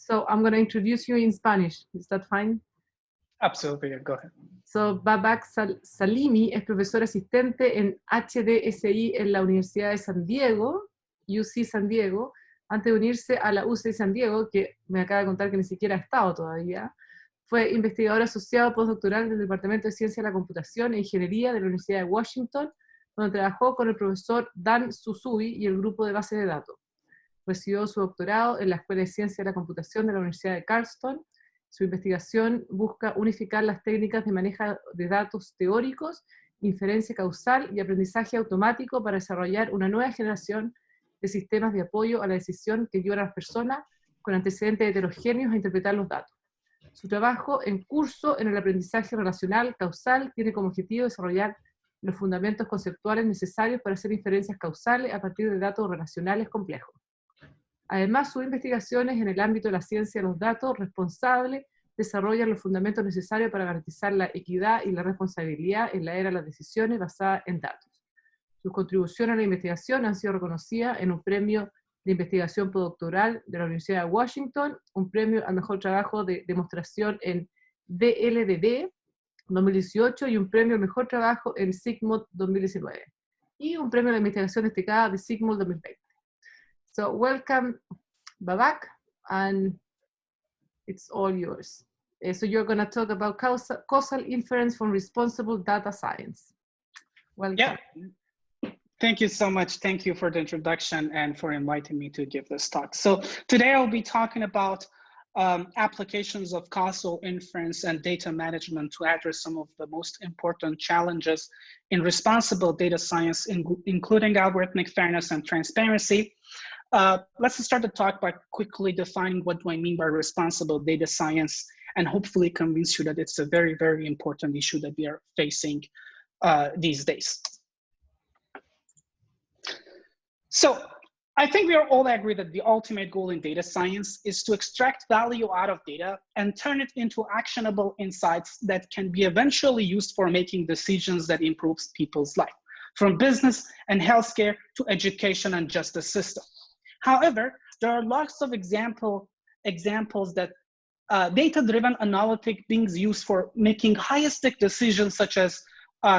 So I'm going to introduce you in Spanish. Is that fine? Absolutely, go ahead. So Babak Salimi es profesor asistente en HDSI en la Universidad de San Diego, UC San Diego, antes de unirse a la UC San Diego, que me acaba de contar que ni siquiera ha estado todavía. Fue investigador asociado postdoctoral del Departamento de Ciencias de la Computación e Ingeniería de la Universidad de Washington, donde trabajó con el profesor Dan Susui y el grupo de base de datos. Recibió su doctorado en la Escuela de Ciencias de la Computación de la Universidad de Carleton. Su investigación busca unificar las técnicas de manejo de datos teóricos, inferencia causal y aprendizaje automático para desarrollar una nueva generación de sistemas de apoyo a la decisión que ayudan a las personas con antecedentes heterogéneos a interpretar los datos. Su trabajo en curso en el aprendizaje relacional causal tiene como objetivo desarrollar los fundamentos conceptuales necesarios para hacer inferencias causales a partir de datos relacionales complejos. Además, sus investigaciones en el ámbito de la ciencia de los datos responsable desarrollan los fundamentos necesarios para garantizar la equidad y la responsabilidad en la era de las decisiones basadas en datos. Sus contribuciones a la investigación han sido reconocidas en un premio de investigación postdoctoral de la Universidad de Washington, un premio al mejor trabajo de demostración en DLDB 2018 y un premio al mejor trabajo en SIGMOD 2019, y un premio a la investigación destacada de SIGMOD 2020. So welcome, Babak, and it's all yours. So you're going to talk about causal inference from responsible data science. Welcome. Yeah, thank you so much. Thank you for the introduction and for inviting me to give this talk. So today I'll be talking about applications of causal inference and data management to address some of the most important challenges in responsible data science, including algorithmic fairness and transparency. Let's start the talk by quickly defining what do I mean by responsible data science, and hopefully convince you that it's a very, very important issue that we are facing these days. So I think we are all agree that the ultimate goal in data science is to extract value out of data and turn it into actionable insights that can be eventually used for making decisions that improves people's life, from business and healthcare to education and justice system. However, there are lots of examples that data-driven analytic being used for making high-stake decisions, such as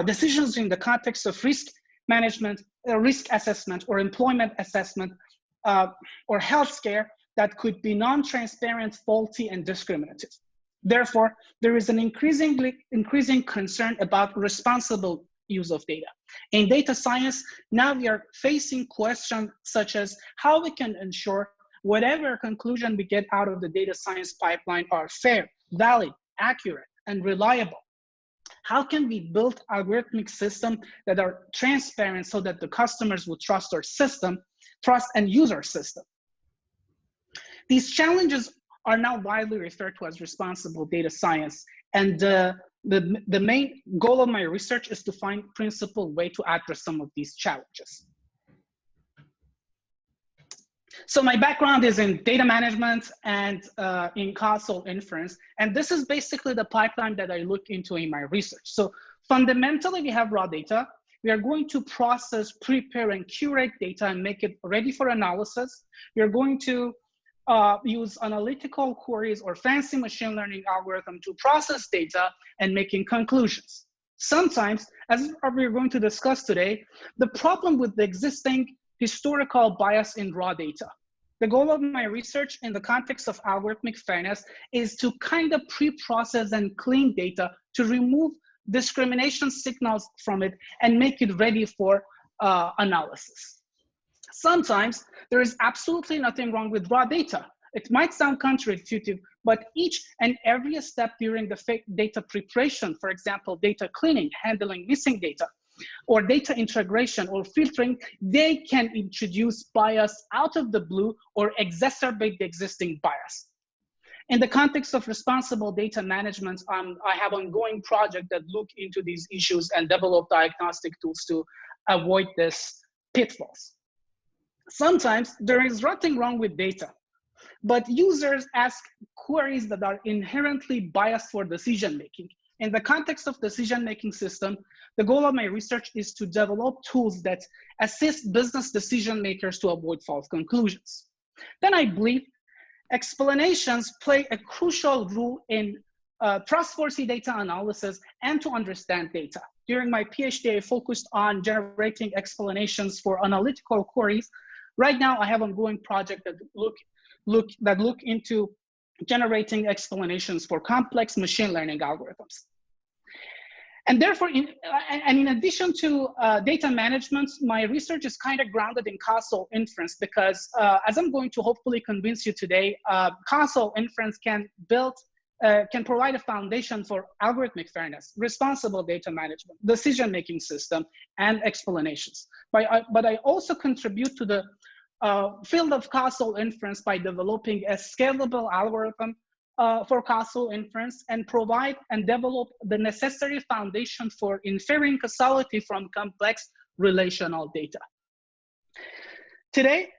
decisions in the context of risk management, risk assessment, or employment assessment, or healthcare that could be non-transparent, faulty, and discriminative. Therefore, there is an increasing concern about responsible use of data. In data science, now we are facing questions such as how we can ensure whatever conclusion we get out of the data science pipeline are fair, valid, accurate, and reliable. How can we build algorithmic systems that are transparent so that the customers will trust our system, trust and use our system? These challenges are now widely referred to as responsible data science, and the main goal of my research is to find a principled way to address some of these challenges. So my background is in data management and in causal inference, and this is basically the pipeline that I look into in my research. So fundamentally, we have raw data. We are going to process, prepare, and curate data and make it ready for analysis. We are going to use analytical queries or fancy machine learning algorithm to process data and making conclusions. Sometimes, as we're going to discuss today, the problem with the existing historical bias in raw data. The goal of my research in the context of algorithmic fairness is to kind of pre-process and clean data to remove discrimination signals from it and make it ready for analysis. Sometimes there is absolutely nothing wrong with raw data. It might sound counterintuitive, but each and every step during the data preparation, for example, data cleaning, handling missing data, or data integration or filtering, they can introduce bias out of the blue or exacerbate the existing bias. In the context of responsible data management, I have an ongoing project that look into these issues and develop diagnostic tools to avoid this pitfalls. Sometimes there is nothing wrong with data, but users ask queries that are inherently biased for decision-making. In the context of decision-making system, the goal of my research is to develop tools that assist business decision makers to avoid false conclusions. Then I believe Explanations play a crucial role in trustworthy data analysis and to understand data. During my PhD, I focused on generating explanations for analytical queries. Right now, I have an ongoing project that look into generating explanations for complex machine learning algorithms. And therefore, in addition to data management, my research is kind of grounded in causal inference because, as I'm going to hopefully convince you today, causal inference can provide a foundation for algorithmic fairness, responsible data management, decision-making system, and explanations. But I also contribute to the field of causal inference by developing a scalable algorithm for causal inference and provide and develop the necessary foundation for inferring causality from complex relational data. Today,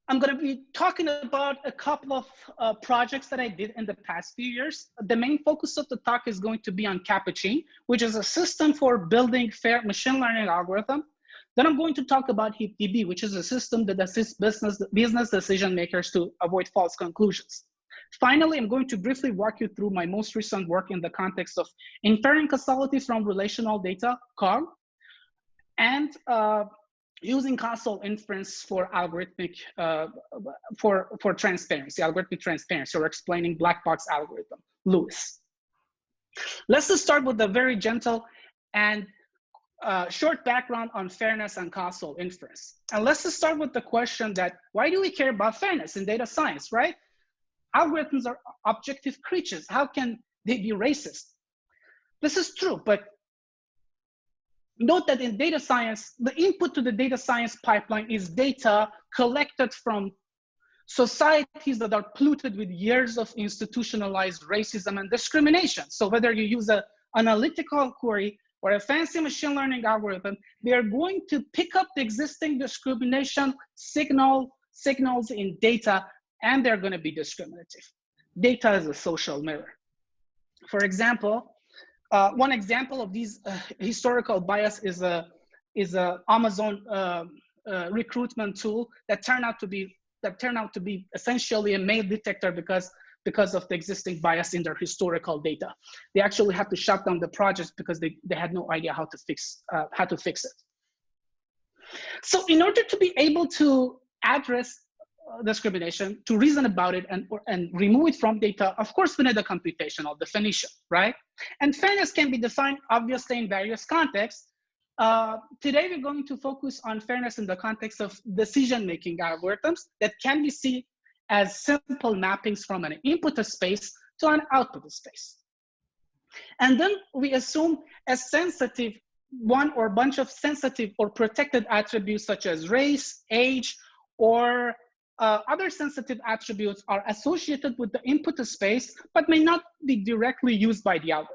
I'm going to be talking about a couple of projects that I did in the past few years. The main focus of the talk is going to be on Capuchin, which is a system for building fair machine learning algorithm. Then I'm going to talk about HeapDB, which is a system that assists business decision makers to avoid false conclusions. Finally, I'm going to briefly walk you through my most recent work in the context of inferring causality from relational data, CAR, and using causal inference for algorithmic, for transparency, algorithmic transparency, or explaining black box algorithm, Lewis. Let's just start with a very gentle and short background on fairness and causal inference. And let's just start with the question that, why do we care about fairness in data science, right? Algorithms are objective creatures. How can they be racist? This is true, but note that in data science, the input to the data science pipeline is data collected from societies that are polluted with years of institutionalized racism and discrimination. So whether you use an analytical query or a fancy machine learning algorithm, they are going to pick up the existing discrimination signals in data, and they're going to be discriminative. Data is a social mirror. For example, one example of these historical bias is a Amazon recruitment tool that turned out to be essentially a male detector because of the existing bias in their historical data. They actually had to shut down the project because they had no idea how to fix it. So in order to be able to address discrimination, to reason about it and remove it from data, of course we need a computational definition, right? And fairness can be defined obviously in various contexts. Today we're going to focus on fairness in the context of decision-making algorithms that can be seen as simple mappings from an input space to an output space. And then we assume a sensitive one or bunch of sensitive or protected attributes such as race, age, or other sensitive attributes are associated with the input space, but may not be directly used by the algorithm.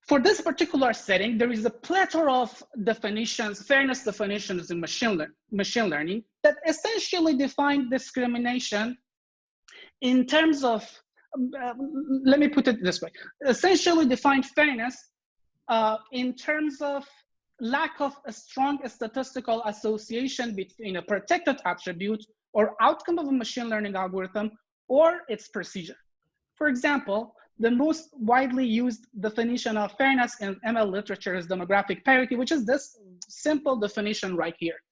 For this particular setting, there is a plethora of definitions, fairness definitions in machine learning that essentially define discrimination in terms of, let me put it this way, essentially define fairness in terms of lack of a strong statistical association between a protected attribute or outcome of a machine learning algorithm or its procedure. For example, the most widely used definition of fairness in ML literature is demographic parity, which is this simple definition right here.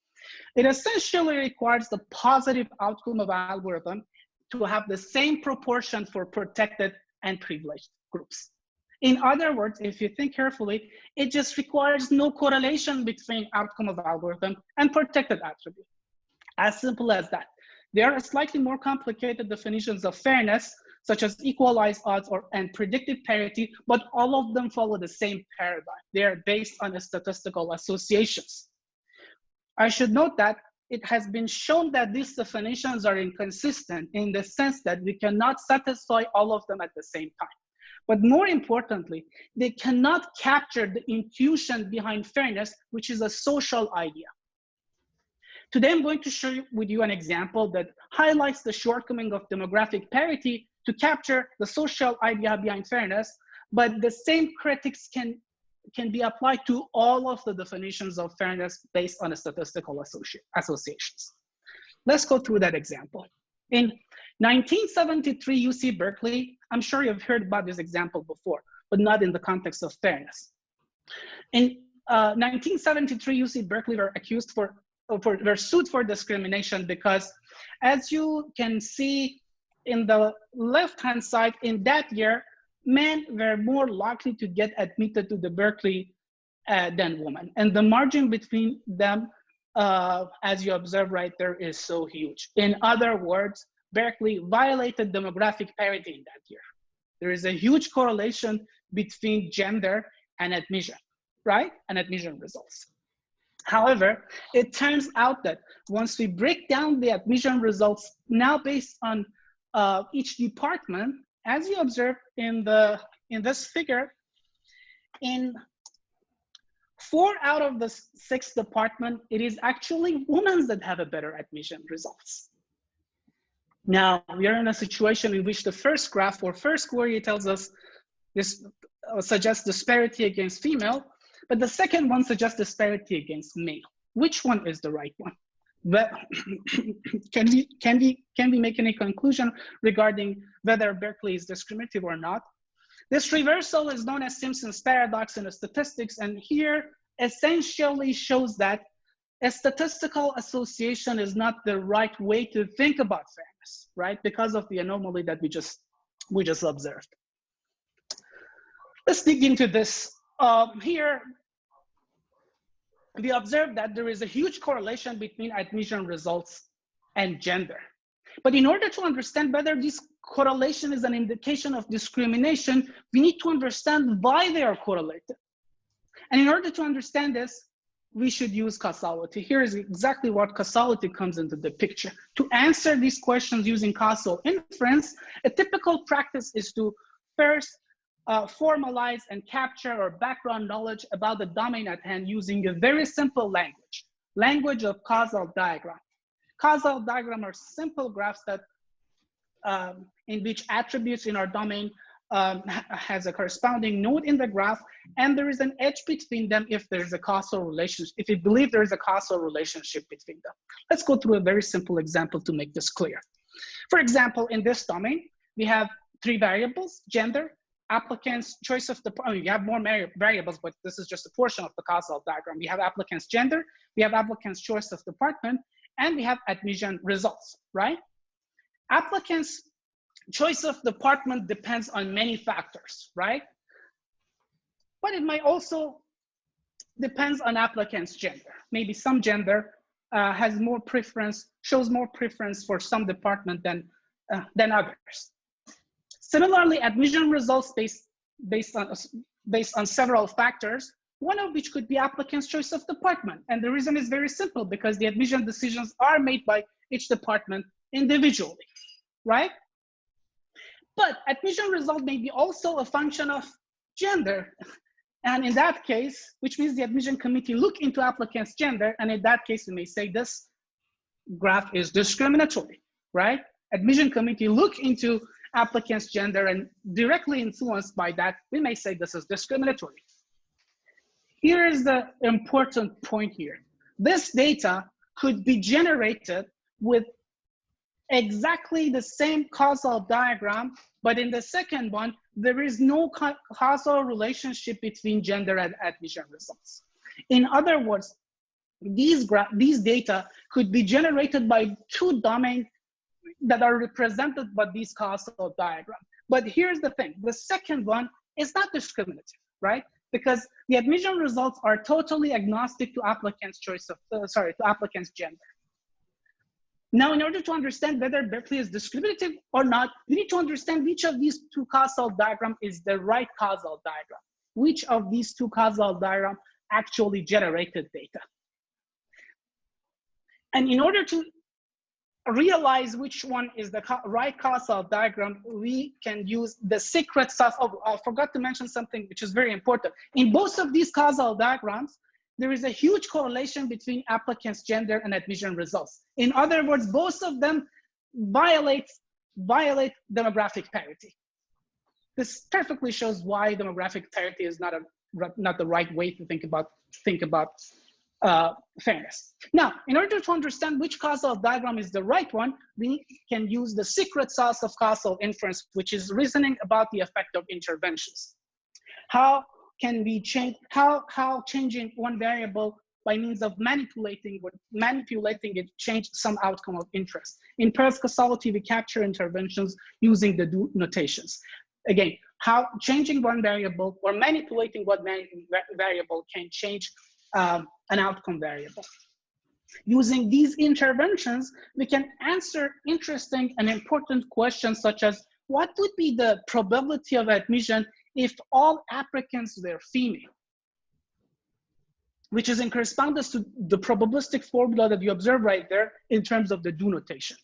It essentially requires the positive outcome of an algorithm to have the same proportion for protected and privileged groups. In other words, if you think carefully, it just requires no correlation between outcome of algorithm and protected attribute. As simple as that. There are slightly more complicated definitions of fairness, such as equalized odds and predictive parity, but all of them follow the same paradigm. They are based on statistical associations. I should note that it has been shown that these definitions are inconsistent in the sense that we cannot satisfy all of them at the same time. But more importantly, they cannot capture the intuition behind fairness, which is a social idea. Today, I'm going to share with you an example that highlights the shortcoming of demographic parity to capture the social idea behind fairness, but the same critics can be applied to all of the definitions of fairness based on statistical associations. Let's go through that example. In 1973, UC Berkeley, I'm sure you've heard about this example before, but not in the context of fairness. In 1973, UC Berkeley were sued for discrimination because, as you can see in the left-hand side, in that year, men were more likely to get admitted to the Berkeley than women. And the margin between them, as you observe right there, is so huge. In other words, Berkeley violated demographic parity in that year. There is a huge correlation between gender and admission, right? And admission results. However, it turns out that once we break down the admission results now based on each department, as you observe in this figure, in 4 out of the 6 departments, it is actually women that have a better admission results. Now, we are in a situation in which the first graph or first query tells us this suggests disparity against female, but the second one suggests disparity against male. Which one is the right one? But can we make any conclusion regarding whether Berkeley is discriminative or not? This reversal is known as Simpson's paradox in statistics, and here essentially shows that a statistical association is not the right way to think about fairness, right? Because of the anomaly that we just observed. Let's dig into this. Here, we observe that there is a huge correlation between admission results and gender. But in order to understand whether this correlation is an indication of discrimination, we need to understand why they are correlated. And in order to understand this, we should use causality. Here is exactly what causality comes into the picture. To answer these questions using causal inference, a typical practice is to first formalize and capture our background knowledge about the domain at hand using a very simple language of causal diagram. Causal diagram are simple graphs that in which attributes in our domain has a corresponding node in the graph, and there is an edge between them if there's a causal relationship, if you believe there is a causal relationship between them. Let's go through a very simple example to make this clear. For example, in this domain, we have 3 variables: gender, applicants, choice of the, we have more variables, but this is just a portion of the causal diagram. We have applicants' gender, we have applicants' choice of department, and we have admission results, right? Applicants' choice of department depends on many factors, right? But it might also depends on applicants' gender. Maybe some gender has more preference, shows more preference for some department than others. Similarly, admission results based on several factors, one of which could be applicants' choice of department. And the reason is very simple, because the admission decisions are made by each department individually, right? But admission result may be also a function of gender. And in that case, which means the admission committee look into applicants' gender, and in that case, we may say this graph is discriminatory, right? Admission committee look into applicants' gender, and directly influenced by that, we may say this is discriminatory. Here is the important point here. This data could be generated with exactly the same causal diagram, but in the second one, there is no causal relationship between gender and admission results. In other words, these data could be generated by 2 domains that are represented by these causal diagrams. But here's the thing, the second one is not discriminative, right? Because the admission results are totally agnostic to applicants' choice of, to applicants' gender. Now, in order to understand whether Berkeley is discriminative or not, we need to understand which of these 2 causal diagrams is the right causal diagram. Which of these 2 causal diagrams actually generated data. And in order to realize which one is the right causal diagram, we can use the secret sauce. Oh, I forgot to mention something which is very important. In both of these causal diagrams, there is a huge correlation between applicants' gender and admission results. In other words, both of them violate demographic parity. This perfectly shows why demographic parity is not the right way to think about fairness. Now, in order to understand which causal diagram is the right one, we can use the secret sauce of causal inference, which is reasoning about the effect of interventions. How can we change, how changing one variable by means of manipulating it change some outcome of interest. In pairs causality, we capture interventions using the do notations. Again, how changing one variable or manipulating one variable can change an outcome variable. Using these interventions, we can answer interesting and important questions such as, what would be the probability of admission if all applicants were female? Which is in correspondence to the probabilistic formula that you observe right there in terms of the do notation.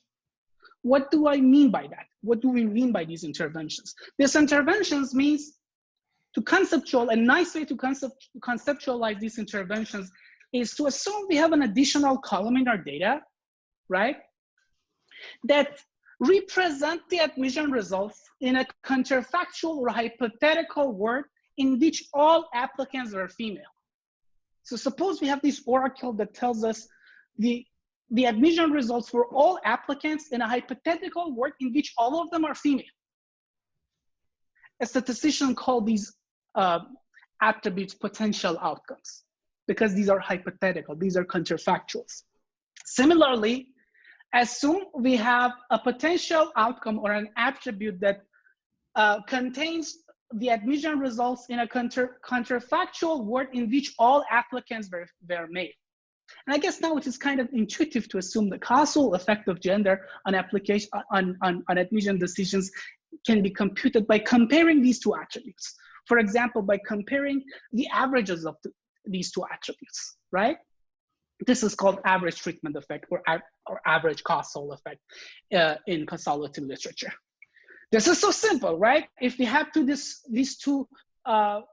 What do I mean by that? What do we mean by these interventions? These interventions means to conceptualize, a nice way to conceptualize these interventions is to assume we have an additional column in our data, right? That represent the admission results in a counterfactual or hypothetical word in which all applicants are female. So suppose we have this oracle that tells us the admission results for all applicants in a hypothetical word in which all of them are female. A statistician called these attributes potential outcomes because these are hypothetical, these are counterfactuals. Similarly, assume we have a potential outcome or an attribute that contains the admission results in a counterfactual word in which all applicants were male. And I guess now it is kind of intuitive to assume the causal effect of gender on application on admission decisions can be computed by comparing these two attributes. For example, by comparing the averages of these two attributes, right? This is called average treatment effect or average causal effect in causality literature. This is so simple, right? If we have these two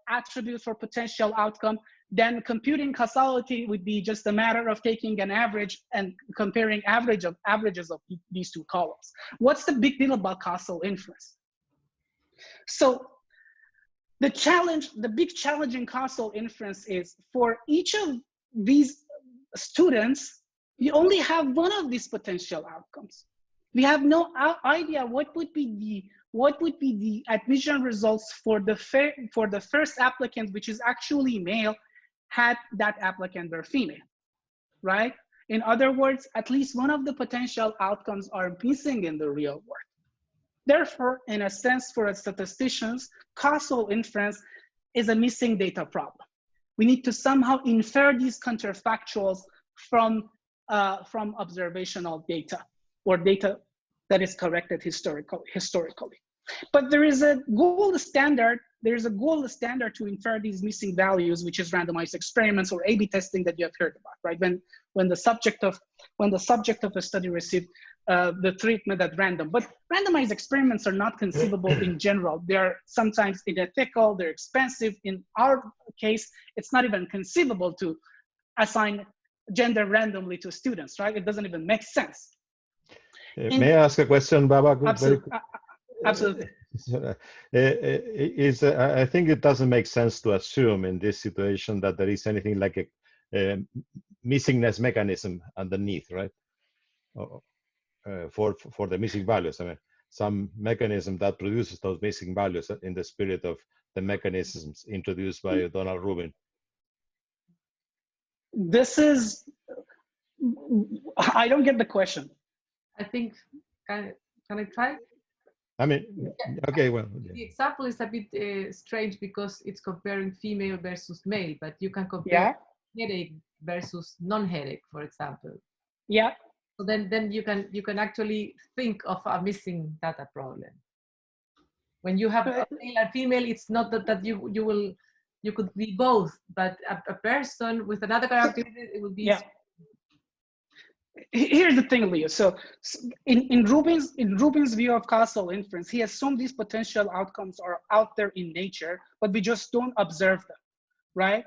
attributes for potential outcome, then computing causality would be just a matter of taking an average and comparing averages of these two columns. What's the big deal about causal inference? So the big challenge in causal inference is for each of these students, you only have one of these potential outcomes. We have no idea what would be the admission results for the first applicant, which is actually male, had that applicant were female, right? In other words, at least one of the potential outcomes are missing in the real world. Therefore, in a sense, for statisticians, causal inference is a missing data problem. We need to somehow infer these counterfactuals from observational data or data that is corrected historically. But there is a gold standard. There is a gold standard to infer these missing values, which is randomized experiments or A/B testing that you have heard about, right? When the subject of a study received the treatment at random. But randomized experiments are not conceivable in general. They're sometimes unethical. They're expensive. In our case, it's not even conceivable to assign gender randomly to students, right? It doesn't even make sense. May I ask a question, Babak? Absolutely. I think it doesn't make sense to assume in this situation that there is anything like a missingness mechanism underneath, right? For the missing values. I mean, some mechanism that produces those missing values in the spirit of the mechanisms introduced by Donald Rubin. I don't get the question. I think, can I try? I mean, okay, well. The example is a bit strange because it's comparing female versus male, but you can compare headache versus non-headache, for example. Yeah. So then you can actually think of a missing data problem. When you have a male and female, it's not that you could be both, but a person with another characteristic, it would be. Yeah. Here's the thing, Leo. So in Rubin's view of causal inference, he assumed these potential outcomes are out there in nature, but we just don't observe them, right?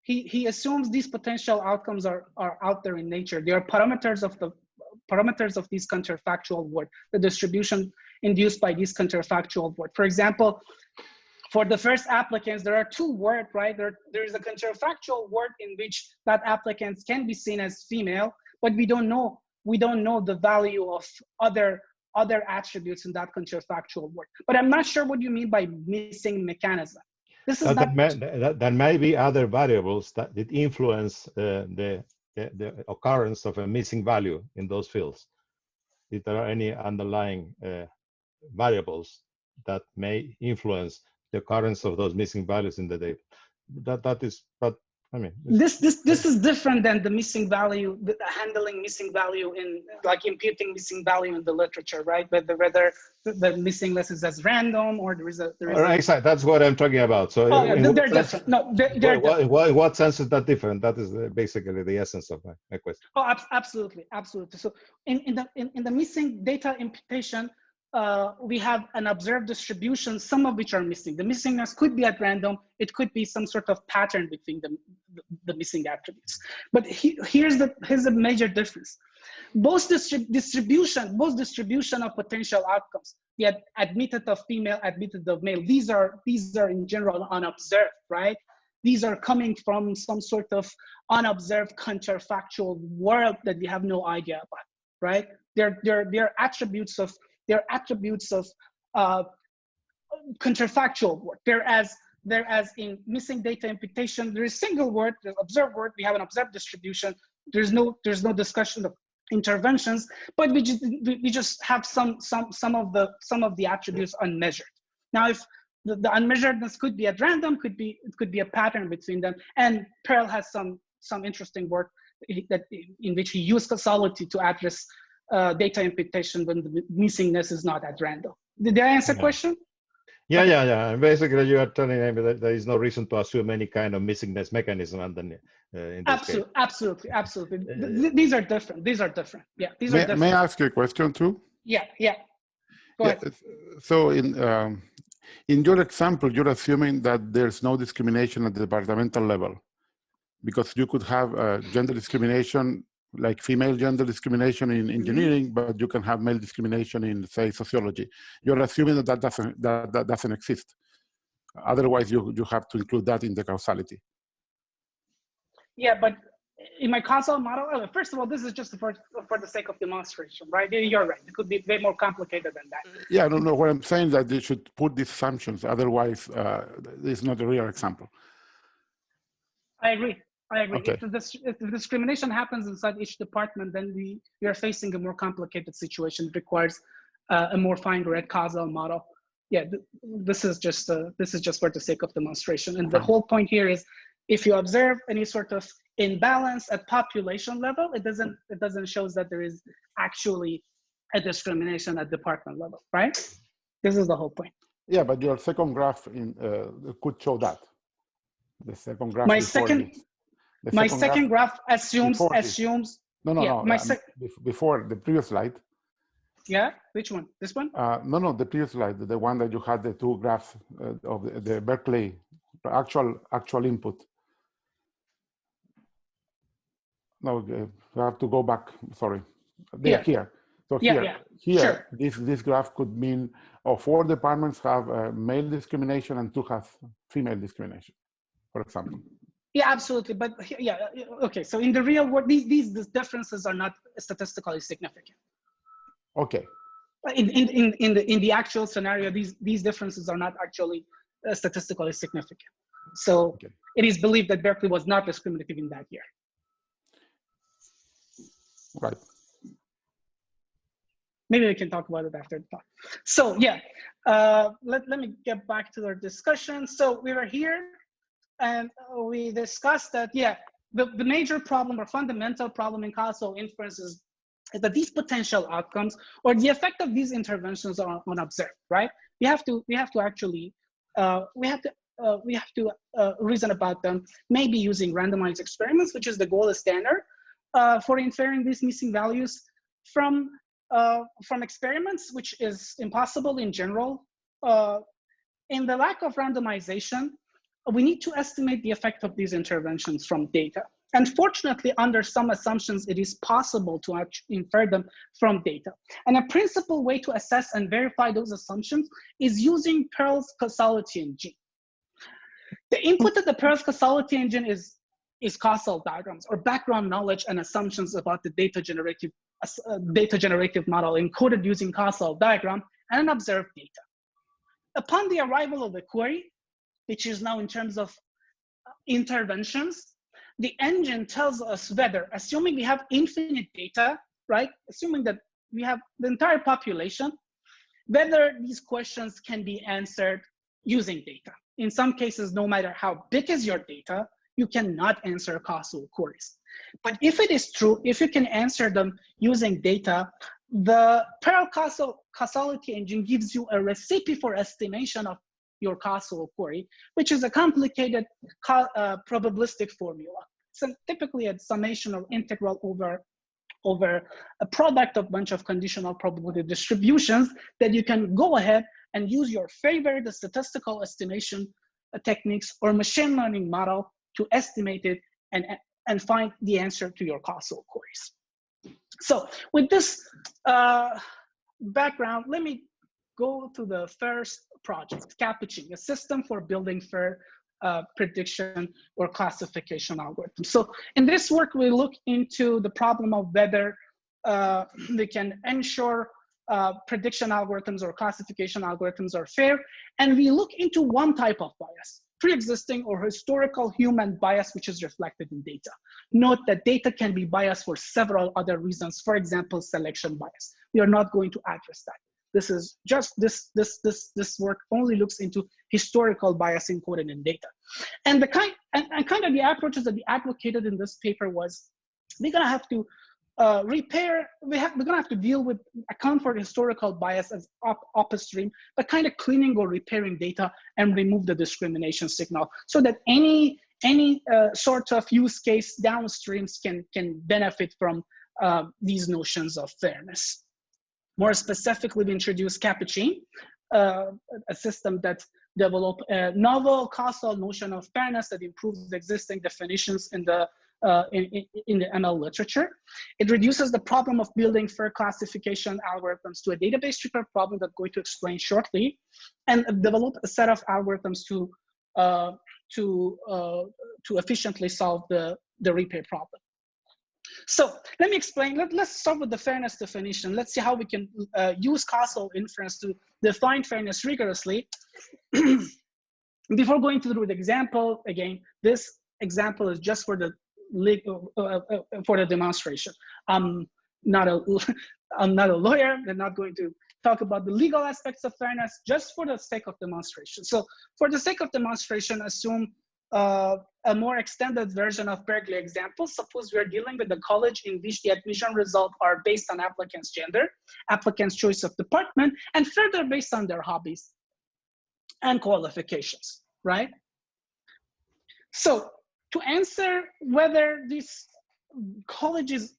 He assumes these potential outcomes are out there in nature. They are parameters of these counterfactual word, the distribution induced by these counterfactual word. For example, For the first applicants, there are two words, right? There is a counterfactual word in which that applicants can be seen as female, but we don't know the value of other attributes in that counterfactual word. But I'm not sure what you mean by missing mechanism. This is there may be other variables that influence the occurrence of a missing value in those fields. If there are any underlying variables that may influence the occurrence of those missing values in the data, that is, but I mean, this is different than the missing value, the handling missing value in, like, imputing missing value in the literature, right? Whether the missingness is as random or there is exactly, that's what I'm talking about. So they're different. No, they're different. In what sense is that different? That is basically the essence of my question. Oh, absolutely. So in the missing data imputation, we have an observed distribution, some of which are missing. The missingness could be at random. It could be some sort of pattern between the missing attributes. But here's a major difference. Both distribution of potential outcomes, the admitted of female, admitted of male, these are in general unobserved, right? These are coming from some sort of unobserved counterfactual world that we have no idea about, right? They're attributes of counterfactual word. Whereas in missing data imputation, there is single word, there's observed word, we have an observed distribution. There's no discussion of interventions, but we just have some of the attributes unmeasured. Now, if the unmeasuredness could be at random, it could be a pattern between them. And Pearl has some interesting work in which he used causality to address data imputation when the missingness is not at random. Did I answer the question? Yeah. Basically, you are telling me that there is no reason to assume any kind of missingness mechanism, and then in this case. Absolutely. These are different. Yeah, these are different. May I ask you a question too? Yeah. Go ahead. So in your example, you're assuming that there's no discrimination at the departmental level, because you could have gender discrimination, like female gender discrimination in engineering, but you can have male discrimination in, say, sociology. You're assuming that doesn't exist. Otherwise, you have to include that in the causality. Yeah, but in my causal model, first of all, this is just for the sake of demonstration, right? You're right. It could be way more complicated than that. Yeah, no. What I'm saying is that they should put these assumptions. Otherwise, it's not a real example. I agree. Okay. If the discrimination happens inside each department, then we are facing a more complicated situation. It requires a more fine-grained causal model. Yeah, this is just for the sake of demonstration. And the whole point here is, if you observe any sort of imbalance at population level, it doesn't show that there is actually a discrimination at department level, right? This is the whole point. Yeah, but your second graph could show that. The second graph. My second graph assumes. No. Before the previous slide. Yeah, which one? This one? No, the previous slide, the one that you had the two graphs of the Berkeley actual input. No, you have to go back. Sorry, here. So here, sure. This graph could mean, 4 departments have male discrimination and 2 have female discrimination, for example. Yeah, absolutely. But yeah, okay. So in the real world, these differences are not statistically significant. Okay. In the actual scenario, these differences are not actually statistically significant. So It is believed that Berkeley was not discriminative in that year. Right. Maybe we can talk about it after the talk. So yeah, let me get back to our discussion. So we were here and we discussed that, the major problem or fundamental problem in causal inference is that these potential outcomes or the effect of these interventions are unobserved, right? We have to actually, reason about them, maybe using randomized experiments, which is the gold standard for inferring these missing values from experiments, which is impossible in general. In the lack of randomization, we need to estimate the effect of these interventions from data. Unfortunately, under some assumptions, it is possible to actually infer them from data. And a principal way to assess and verify those assumptions is using Pearl's causality engine. The input of the Pearl's causality engine is causal diagrams, or background knowledge and assumptions about the data generative model encoded using causal diagram and observed data. Upon the arrival of the query, which is now in terms of interventions, the engine tells us whether, assuming we have infinite data, right? Assuming that we have the entire population, whether these questions can be answered using data. In some cases, no matter how big is your data, you cannot answer causal queries. But if it is true, if you can answer them using data, the Pearl causality engine gives you a recipe for estimation of your causal query, which is a complicated probabilistic formula. So typically a summation or integral over a product of bunch of conditional probability distributions that you can go ahead and use your favorite statistical estimation techniques or machine learning model to estimate it and find the answer to your causal queries. So with this background, let me go to the first project, Capuchin, a system for building fair prediction or classification algorithms. So in this work, we look into the problem of whether we can ensure prediction algorithms or classification algorithms are fair. And we look into one type of bias, pre-existing or historical human bias, which is reflected in data. Note that data can be biased for several other reasons. For example, selection bias. We are not going to address that. This is just this work only looks into historical bias encoded in data. And the kind of the approaches that we advocated in this paper was we're gonna have to we're gonna have to deal with account for historical bias as upstream, but kind of cleaning or repairing data and remove the discrimination signal so that any sort of use case downstreams can benefit from these notions of fairness. More specifically, we introduced Capuchin, a system that developed a novel causal notion of fairness that improves the existing definitions in the ML literature. It reduces the problem of building fair classification algorithms to a database repair problem that I'm going to explain shortly, and develop a set of algorithms to efficiently solve the repair problem. So let me explain. Let's start with the fairness definition. Let's see how we can use causal inference to define fairness rigorously. Before going through the example, again, this example is just for the demonstration. I'm not a lawyer. I'm not going to talk about the legal aspects of fairness, just for the sake of demonstration. So for the sake of demonstration, assume a more extended version of Berkeley example. Suppose we are dealing with a college in which the admission results are based on applicants' gender, applicants' choice of department, and further based on their hobbies and qualifications, right? So to answer whether these colleges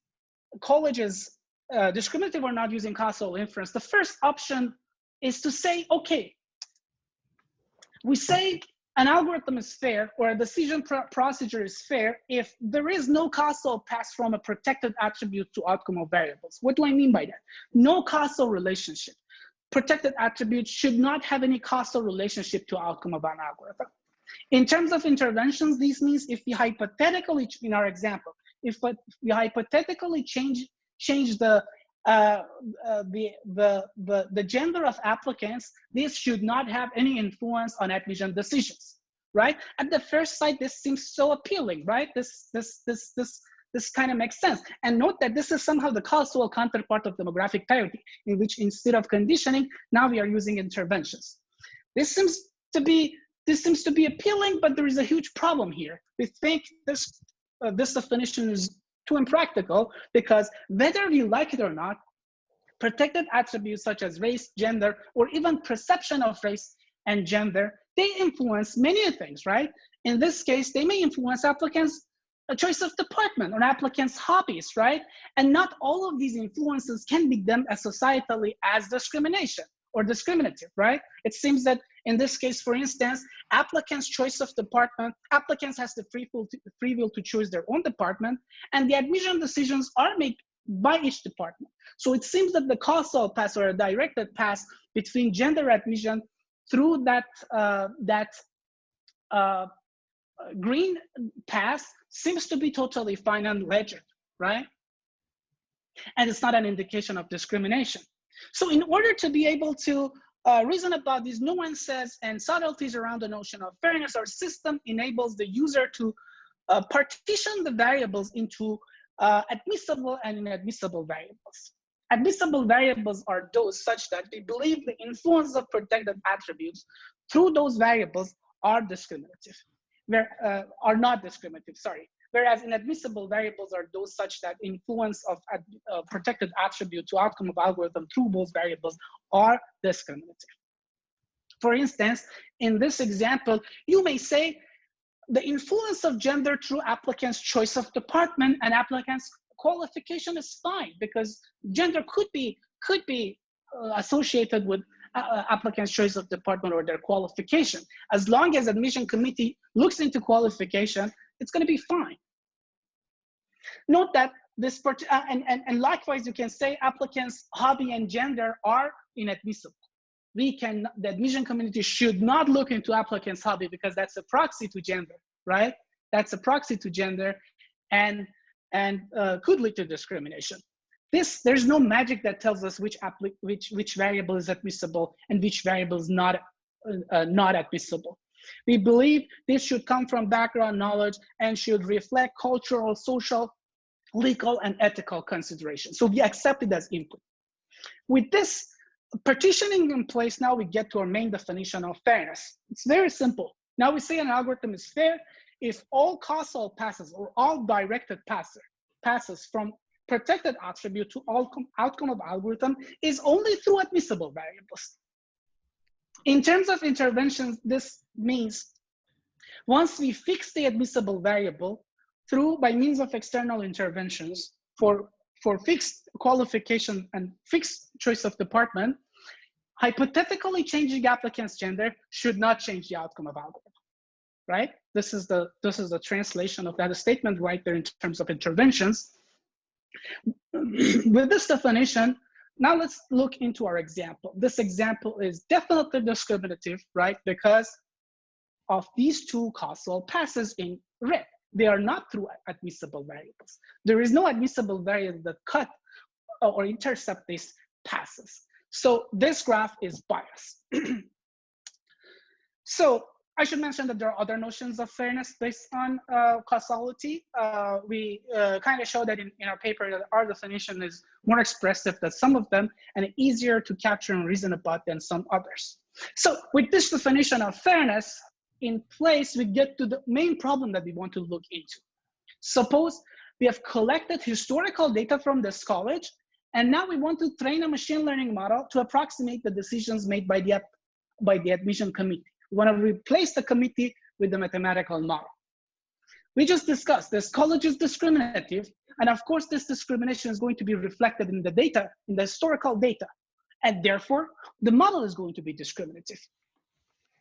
discriminative or not using causal inference, the first option is to say, okay, we say an algorithm is fair or a decision procedure is fair if there is no causal path from a protected attribute to outcome of variables. What do I mean by that? No causal relationship. Protected attributes should not have any causal relationship to outcome of an algorithm. In terms of interventions, this means if we hypothetically, in our example, if we hypothetically change the gender of applicants, this should not have any influence on admission decisions, right? At the first sight, this seems so appealing, right? This kind of makes sense. And note that this is somehow the causal counterpart of demographic parity, in which instead of conditioning, now we are using interventions. This seems to be appealing, but there is a huge problem here. We think this definition is too impractical because whether we like it or not, protected attributes such as race, gender, or even perception of race and gender, they influence many things, right? In this case, they may influence applicants' choice of department or applicants' hobbies, right? And not all of these influences can be done as societally as discrimination or discriminative, right? It seems that In this case, for instance, applicants' choice of department, applicants has the free will to choose their own department, and the admission decisions are made by each department. So it seems that the causal path or a directed path between gender admission through that green path seems to be totally fine and legit, right? And it's not an indication of discrimination. So in order to be able to reason about these nuances and subtleties around the notion of fairness, our system enables the user to partition the variables into admissible and inadmissible variables. Admissible variables are those such that we believe the influence of protected attributes through those variables are discriminative, are not discriminative, sorry. Whereas inadmissible variables are those such that influence of protected attribute to outcome of algorithm through those variables are discriminative. For instance, in this example, you may say the influence of gender through applicants' choice of department and applicants' qualification is fine because gender could be associated with applicants' choice of department or their qualification. As long as admission committee looks into qualification, it's going to be fine. Note that this and likewise, you can say applicants' hobby and gender are inadmissible. The admission community should not look into applicants' hobby because that's a proxy to gender, right? That's a proxy to gender and could lead to discrimination. There's no magic that tells us which variable is admissible and which variable is not admissible. We believe this should come from background knowledge and should reflect cultural, social, legal, and ethical considerations. So we accept it as input. With this partitioning in place, now we get to our main definition of fairness. It's very simple. Now we say an algorithm is fair if all causal passes or all directed passes from protected attribute to outcome of algorithm is only through admissible variables. In terms of interventions, this means once we fix the admissible variable by means of external interventions for fixed qualification and fixed choice of department, hypothetically changing applicant's gender should not change the outcome of algorithm, right? This is the translation of that statement right there in terms of interventions. With this definition, now let's look into our example. This example is definitely discriminative, right? Because of these two causal passes in red. They are not through admissible variables. There is no admissible variable that cut or intercept these passes. So this graph is biased. So I should mention that there are other notions of fairness based on causality. We kind of show that in our paper that our definition is more expressive than some of them and easier to capture and reason about than some others. So with this definition of fairness in place, we get to the main problem that we want to look into. Suppose we have collected historical data from this college, and now we want to train a machine learning model to approximate the decisions made by the admission committee. We want to replace the committee with the mathematical model. We just discussed this college is discriminative, and of course this discrimination is going to be reflected in the data, in the historical data, and therefore the model is going to be discriminative.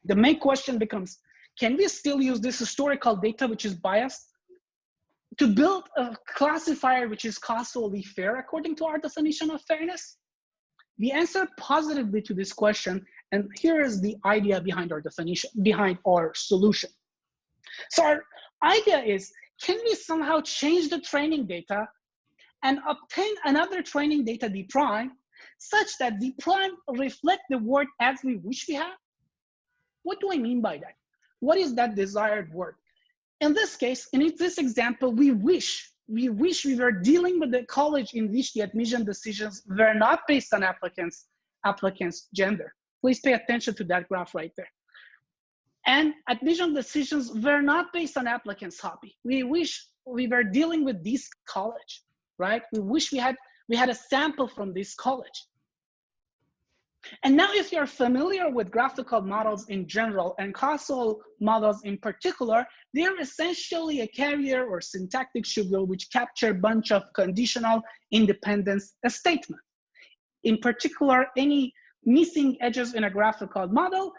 The main question becomes, can we still use this historical data which is biased to build a classifier which is causally fair according to our definition of fairness? We answer positively to this question, and here is the idea behind our definition, behind our solution. So our idea is, can we somehow change the training data and obtain another training data d prime such that d prime reflect the word as we wish we have? What do I mean by that? What is that desired word? In this case, in this example, we wish we were dealing with the college in which the admission decisions were not based on applicants' gender. Please pay attention to that graph right there. And admission decisions were not based on applicants' hobby. We wish we were dealing with this college, right? We wish we had a sample from this college. And now if you're familiar with graphical models in general and causal models in particular, they're essentially a carrier or syntactic sugar which capture a bunch of conditional independence statements. In particular, any missing edges in a graphical model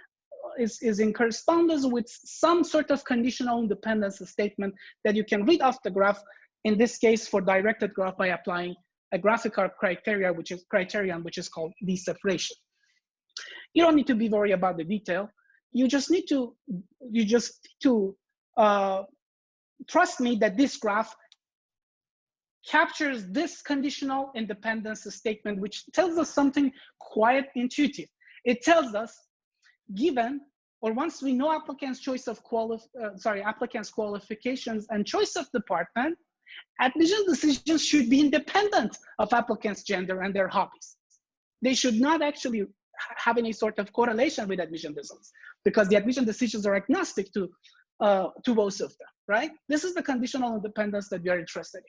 is in correspondence with some sort of conditional independence statement that you can read off the graph, in this case for directed graph by applying a graphical criterion which is called d-separation. You don't need to be worried about the detail. You just need to trust me that this graph captures this conditional independence statement, which tells us something quite intuitive. It tells us, given or once we know applicants' applicants' qualifications and choice of department, admission decisions should be independent of applicants' gender and their hobbies. They should not actually have any sort of correlation with admission results, because the admission decisions are agnostic to both of them, right? This is the conditional independence that we are interested in.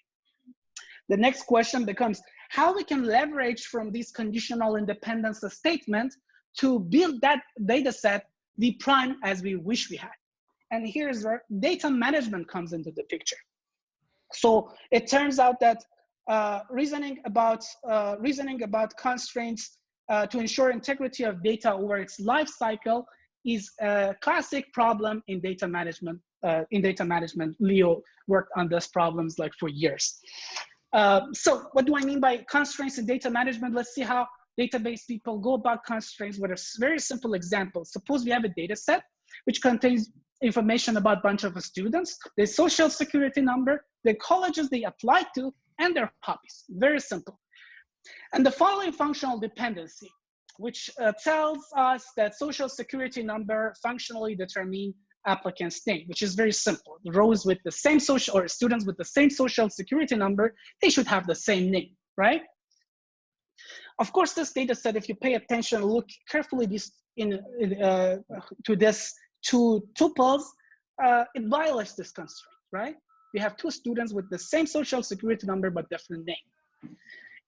The next question becomes how we can leverage from this conditional independence statement to build that data set, the prime, as we wish we had. And here's where data management comes into the picture. So it turns out that reasoning about constraints to ensure integrity of data over its life cycle is a classic problem in data management. Leo worked on those problems like for years. So what do I mean by constraints in data management? Let's see how database people go about constraints with a very simple example. Suppose we have a data set which contains information about a bunch of students, their social security number, the colleges they applied to, and their hobbies. Very simple. And the following functional dependency, which tells us that social security number functionally determine applicant's name, which is very simple. Rows with the same social, or students with the same social security number, they should have the same name, right? Of course, this data set, if you pay attention, look carefully to this two tuples, it violates this constraint, right? We have two students with the same social security number but different name.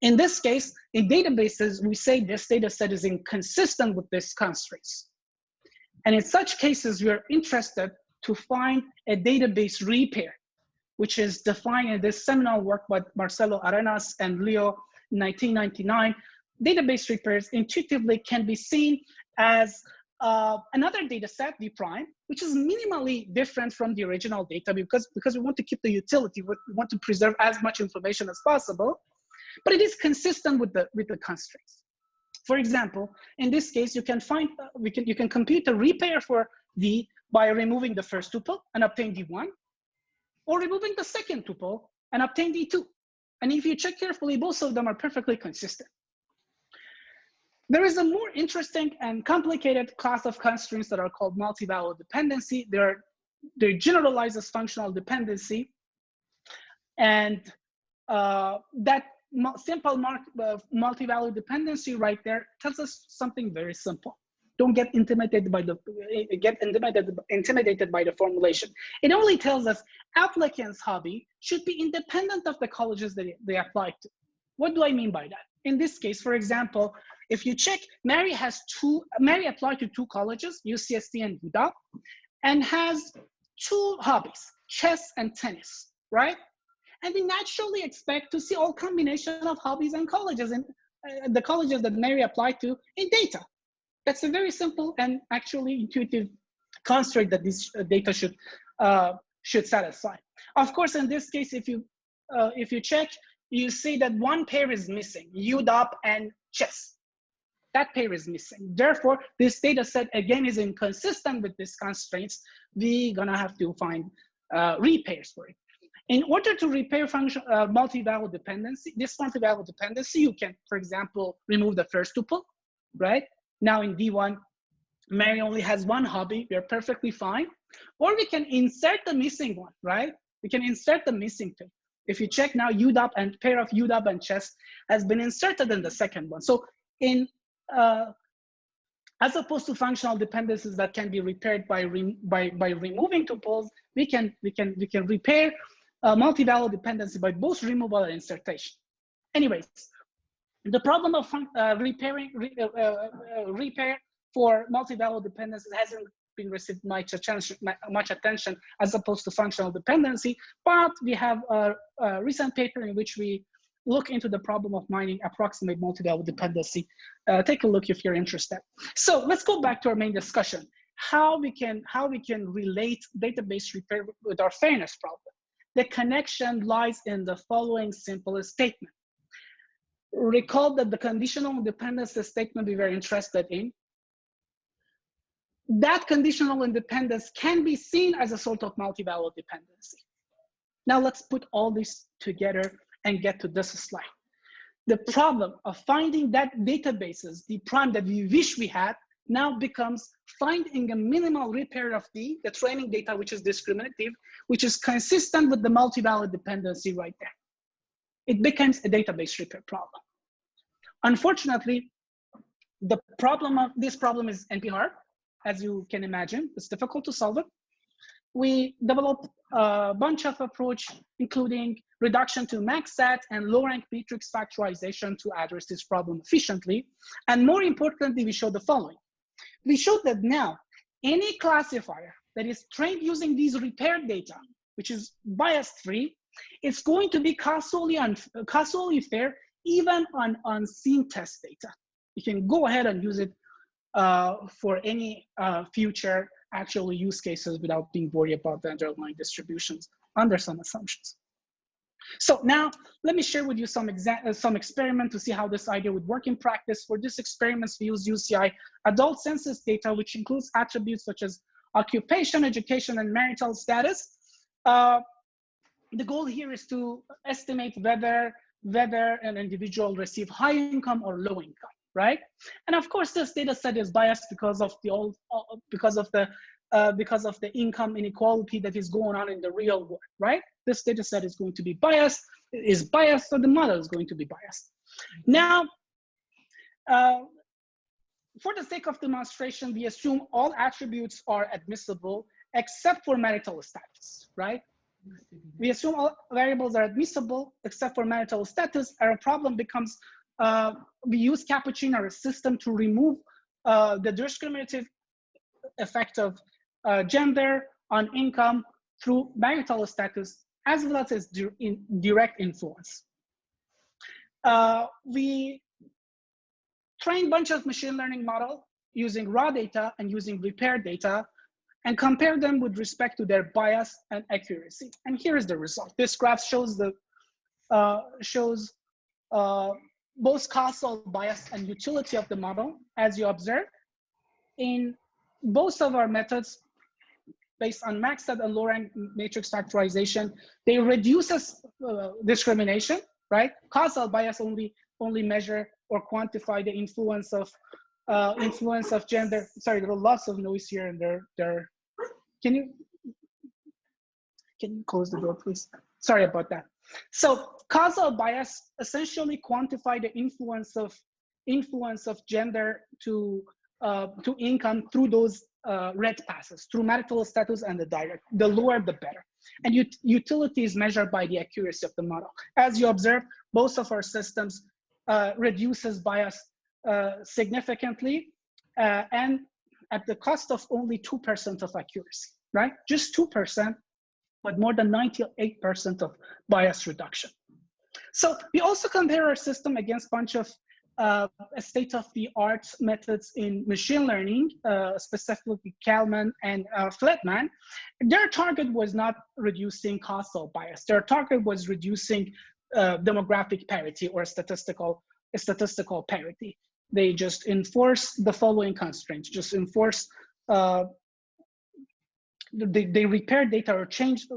In this case, in databases, we say this data set is inconsistent with these constraints. And in such cases, we are interested to find a database repair, which is defined in this seminal work by Marcelo Arenas and Leo in 1999. Database repairs intuitively can be seen as another data set, V prime, which is minimally different from the original data because we want to keep the utility, we want to preserve as much information as possible, but it is consistent with the constraints. For example, in this case, you can find, you can compute a repair for D by removing the first tuple and obtain D1, or removing the second tuple and obtain D2. And if you check carefully, both of them are perfectly consistent. There is a more interesting and complicated class of constraints that are called multi-vowel dependency. They're generalized as functional dependency. And that simple multi-vowel dependency right there tells us something very simple. Don't get intimidated by the formulation. It only tells us applicants' hobby should be independent of the colleges that they applied to. What do I mean by that? In this case, for example, if you check, Mary applied to two colleges, UCSD and UW, and has two hobbies, chess and tennis, right? And we naturally expect to see all combination of hobbies and colleges and the colleges that Mary applied to in data. That's a very simple and actually intuitive constraint that this data should satisfy. Of course, in this case, if you check, you see that one pair is missing, UW and chess. That pair is missing. Therefore, this data set again is inconsistent with these constraints. We're gonna have to find repairs for it. In order to repair multi-vowel dependency, you can, for example, remove the first tuple, right? Now in D1, Mary only has one hobby, we're perfectly fine. Or we can insert the missing one, right? We can insert the missing pair. If you check now, UW and pair of UW and chess has been inserted in the second one. So in as opposed to functional dependencies that can be repaired by removing tuples, we can repair multi-vowel dependency by both removal and insertion. Anyways, the problem of repair for multi-vowel dependencies hasn't been received much attention as opposed to functional dependency, but we have a recent paper in which we look into the problem of mining approximate multi-vowel dependency. Take a look if you're interested. So let's go back to our main discussion. how we can relate database repair with our fairness problem. The connection lies in the following simplest statement. Recall that the conditional independence statement we were interested in, that conditional independence can be seen as a sort of multi-vowel dependency. Now let's put all this together and get to this slide. The problem of finding that databases, the prime that we wish we had, now becomes finding a minimal repair of the training data, which is discriminative, which is consistent with the multi-vowel dependency right there. It becomes a database repair problem. Unfortunately, this problem is NP-hard, as you can imagine. It's difficult to solve it. We developed a bunch of approach, including reduction to max set and low rank matrix factorization to address this problem efficiently. And more importantly, we showed the following. We showed that now any classifier that is trained using these repaired data, which is bias-free, it's going to be causally fair even on unseen test data. You can go ahead and use it for any future actual use cases without being worried about the underlying distributions under some assumptions. So now let me share with you some experiment to see how this idea would work in practice. For this experiments, we use UCI adult census data, which includes attributes such as occupation, education, and marital status. The goal here is to estimate whether an individual receive high income or low income, right? And of course, this data set is biased because of the income inequality that is going on in the real world, right? This data set is going to be biased, so the model is going to be biased. Now, for the sake of demonstration, we assume all attributes are admissible except for marital status, right? We assume all variables are admissible except for marital status. Our problem becomes, we use Cappuccino, our system, to remove the discriminative effect of gender on income through marital status, as well as direct influence. We trained a bunch of machine learning model using raw data and using repaired data and compare them with respect to their bias and accuracy. And here is the result. This graph shows both causal bias and utility of the model. As you observe, in both of our methods, based on max set and low rank matrix factorization, they reduces discrimination, right? Causal bias only measure or quantify the influence of gender. Sorry, there are lots of noise here, and there. Can you close the door, please? Sorry about that. So causal bias essentially quantify the influence of gender to income through those red passes, through marital status and the direct. The lower, the better. And utility is measured by the accuracy of the model. As you observe, both of our systems reduces bias significantly and at the cost of only 2% of accuracy, right? Just 2%, but more than 98% of bias reduction. So we also compare our system against a bunch of state-of-the-art methods in machine learning, specifically Kalman and Flatman. Their target was not reducing causal bias. Their target was reducing demographic parity or statistical parity. They just enforce the following constraints. Just enforce, they repair data or change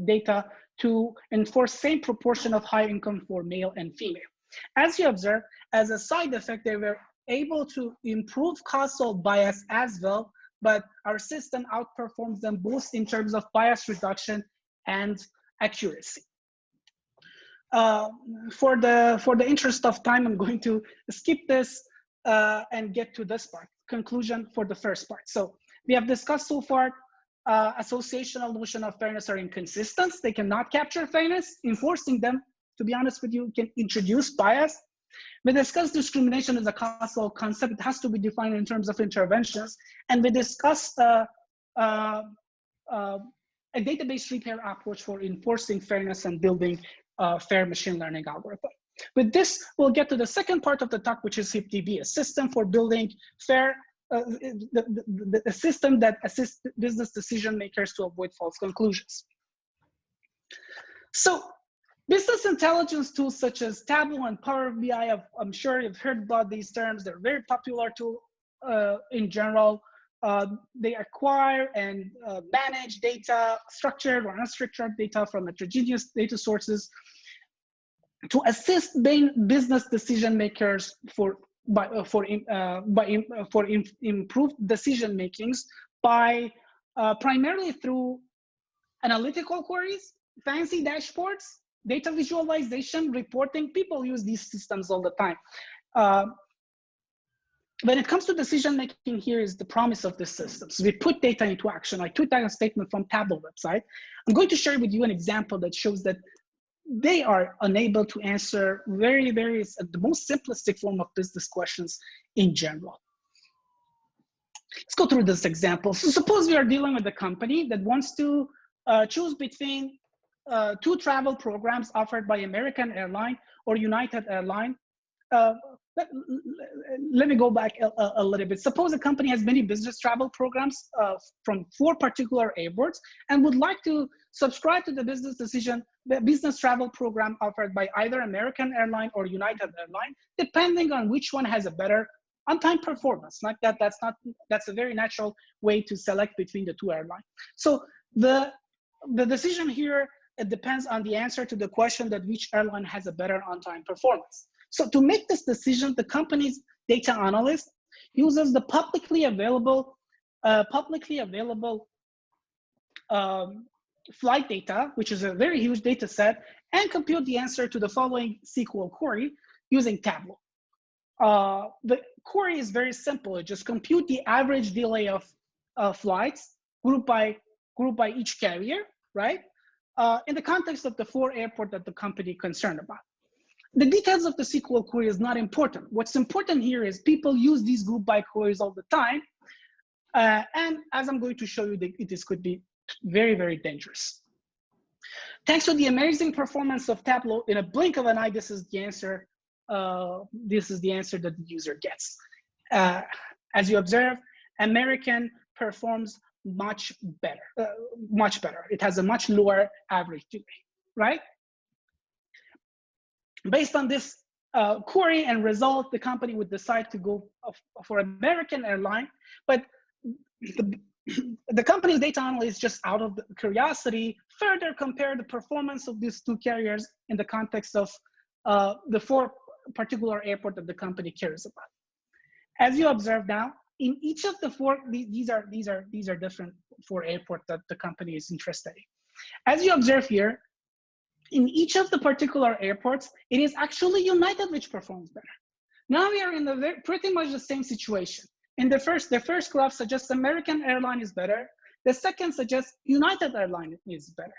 data to enforce same proportion of high income for male and female. As you observe, as a side effect, they were able to improve causal bias as well, but our system outperforms them both in terms of bias reduction and accuracy. For the interest of time, I'm going to skip this and get to this part, conclusion for the first part. So we have discussed so far associational notion of fairness are inconsistent. They cannot capture fairness. Enforcing them, to be honest with you, can introduce bias. We discussed discrimination as a causal concept. It has to be defined in terms of interventions. And we discussed a database repair approach for enforcing fairness and building fair machine learning algorithm. With this, we'll get to the second part of the talk, which is HIP-DB, a system for building fair the system that assists business decision makers to avoid false conclusions. So business intelligence tools such as Tableau and Power BI, I'm sure you've heard about these terms. They're very popular tools in general. They acquire and manage data, structured or unstructured data from heterogeneous data sources to assist business decision makers for improved decision makings by primarily through analytical queries, fancy dashboards, data visualization, reporting. People use these systems all the time. When it comes to decision making, here is the promise of this system. So we put data into action. I took that statement from Tableau website. I'm going to share with you an example that shows that they are unable to answer the most simplistic form of business questions in general. Let's go through this example. So suppose we are dealing with a company that wants to choose between two travel programs offered by American Airlines or United Airlines. Let me go back a little bit. Suppose a company has many business travel programs from 4 particular airports and would like to subscribe to the business travel program offered by either American Airlines or United Airlines, depending on which one has a better on-time performance. Like that's a very natural way to select between the 2 airlines. So the decision here, it depends on the answer to the question that which airline has a better on-time performance. So to make this decision, the company's data analyst uses the publicly available flight data, which is a very huge data set, and compute the answer to the following SQL query using Tableau. The query is very simple. It just compute the average delay of flights group by each carrier, right? In the context of the 4 airports that the company concerned about. The details of the SQL query is not important. What's important here is people use these group by queries all the time. And as I'm going to show you, this could be very, very dangerous. Thanks to the amazing performance of Tableau, in a blink of an eye, this is the answer. This is the answer that the user gets. As you observe, American performs much better. It has a much lower average delay, right? Based on this query and result, the company would decide to go for American Airlines, but the company's data analyst, just out of curiosity, further compare the performance of these 2 carriers in the context of the 4 particular airports that the company cares about. As you observe now, in each of the 4, these are different 4 airports that the company is interested in. As you observe here, in each of the particular airports, it is actually United which performs better. Now we are in pretty much the same situation. In the first graph suggests American Airlines is better. The second suggests United Airlines is better.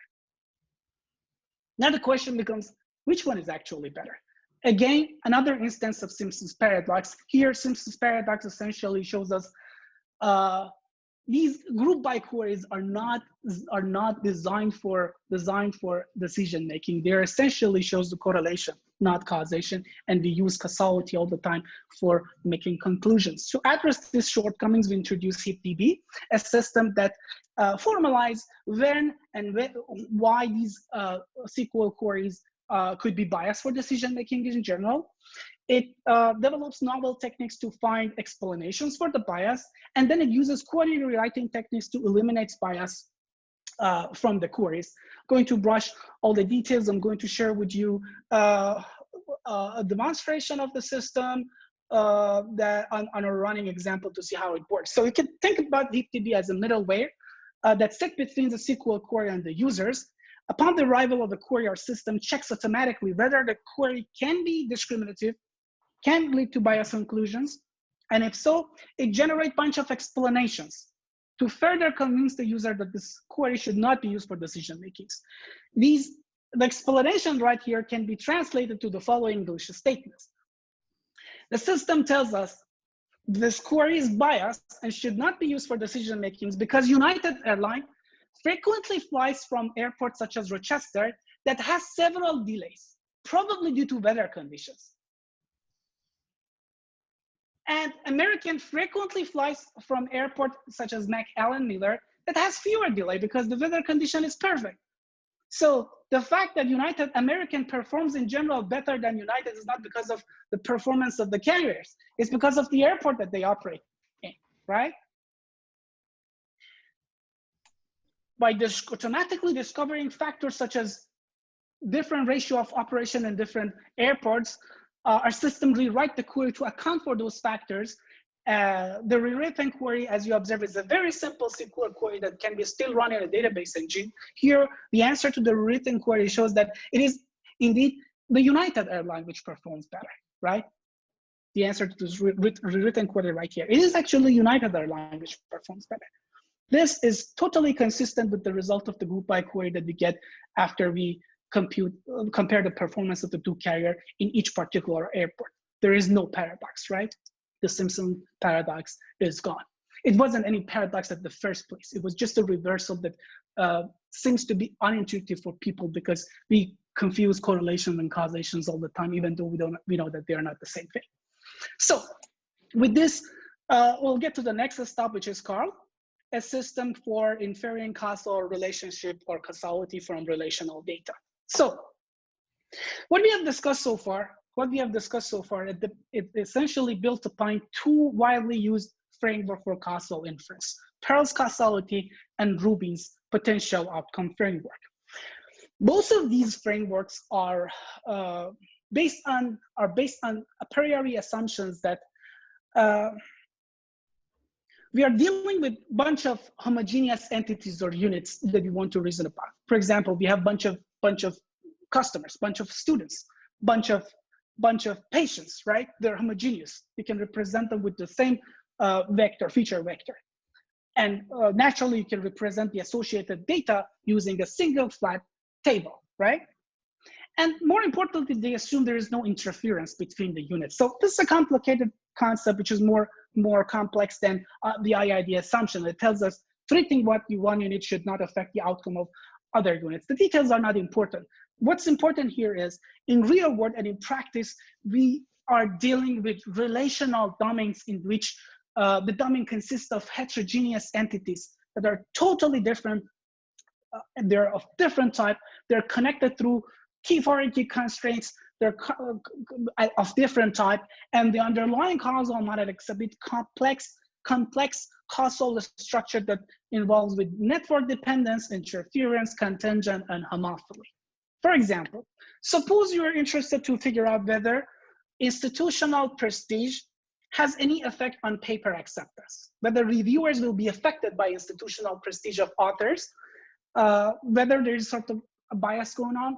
Now the question becomes, which one is actually better? Again, another instance of Simpson's paradox. Here, Simpson's paradox essentially shows us these group by queries are not designed for decision making. They're essentially shows the correlation, not causation, and we use causality all the time for making conclusions. To address these shortcomings, we introduce HipDB, a system that formalizes when and why these SQL queries could be biased for decision making in general. It develops novel techniques to find explanations for the bias, and then it uses query rewriting techniques to eliminate bias from the queries. I'm going to brush all the details. I'm going to share with you a demonstration of the system that on a running example to see how it works. So you can think about HipDB as a middleware that sits between the SQL query and the users. Upon the arrival of the query, our system checks automatically whether the query can be discriminative, can lead to biased conclusions, and if so, it generates a bunch of explanations to further convince the user that this query should not be used for decision makings. The explanation right here can be translated to the following English statements. The system tells us this query is biased and should not be used for decision makings because United Airlines frequently flies from airports such as Rochester that has several delays, probably due to weather conditions. And American frequently flies from airports such as McAllen Miller that has fewer delay because the weather condition is perfect. So the fact that United American performs in general better than United is not because of the performance of the carriers. It's because of the airport that they operate in, right? By automatically discovering factors such as different ratio of operation in different airports, our system rewrite the query to account for those factors. The rewritten query, as you observe, is a very simple SQL query that can be still run in a database engine. Here, the answer to the rewritten query shows that it is indeed the United airline which performs better, right? The answer to this rewritten query right here. It is actually United airline which performs better. This is totally consistent with the result of the group by query that we get after we compare the performance of the two carrier in each particular airport. There is no paradox, right? The Simpson paradox is gone. It wasn't any paradox at the first place. It was just a reversal that seems to be unintuitive for people because we confuse correlations and causations all the time, even though we know that they are not the same thing. So with this, we'll get to the next stop, which is CARL, a system for inferring causal relationship or causality from relational data. So what we have discussed so far, it essentially built upon two widely used frameworks for causal inference: Pearl's causality and Rubin's potential outcome framework. Both of these frameworks are based on a priori assumptions that we are dealing with a bunch of homogeneous entities or units that we want to reason about. For example, we have bunch of customers, bunch of students, bunch of patients, right? They're homogeneous. You can represent them with the same feature vector. And naturally, you can represent the associated data using a single flat table, right? And more importantly, they assume there is no interference between the units. So this is a complicated concept, which is more complex than the IID assumption. It tells us treating one unit should not affect the outcome of other units. The details are not important. What's important here is in real world and in practice, we are dealing with relational domains in which the domain consists of heterogeneous entities that are totally different, and they're of different type. They're connected through key foreign key constraints. They're of different type, and the underlying causal model is a bit complex causal structure that involves with network dependence, interference, contingent, and homophily. For example, suppose you are interested to figure out whether institutional prestige has any effect on paper acceptance, whether reviewers will be affected by institutional prestige of authors, whether there is sort of a bias going on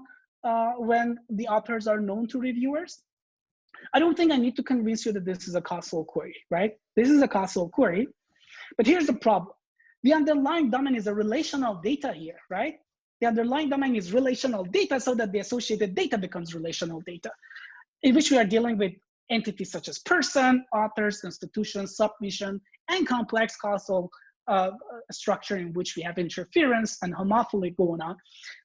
when the authors are known to reviewers. I don't think I need to convince you that this is a causal query, right? This is a causal query, but here's the problem. The underlying domain is a relational data here, right? The underlying domain is relational data so that the associated data becomes relational data, in which we are dealing with entities such as person, authors, institutions, submission, and complex causal structure in which we have interference and homophily going on.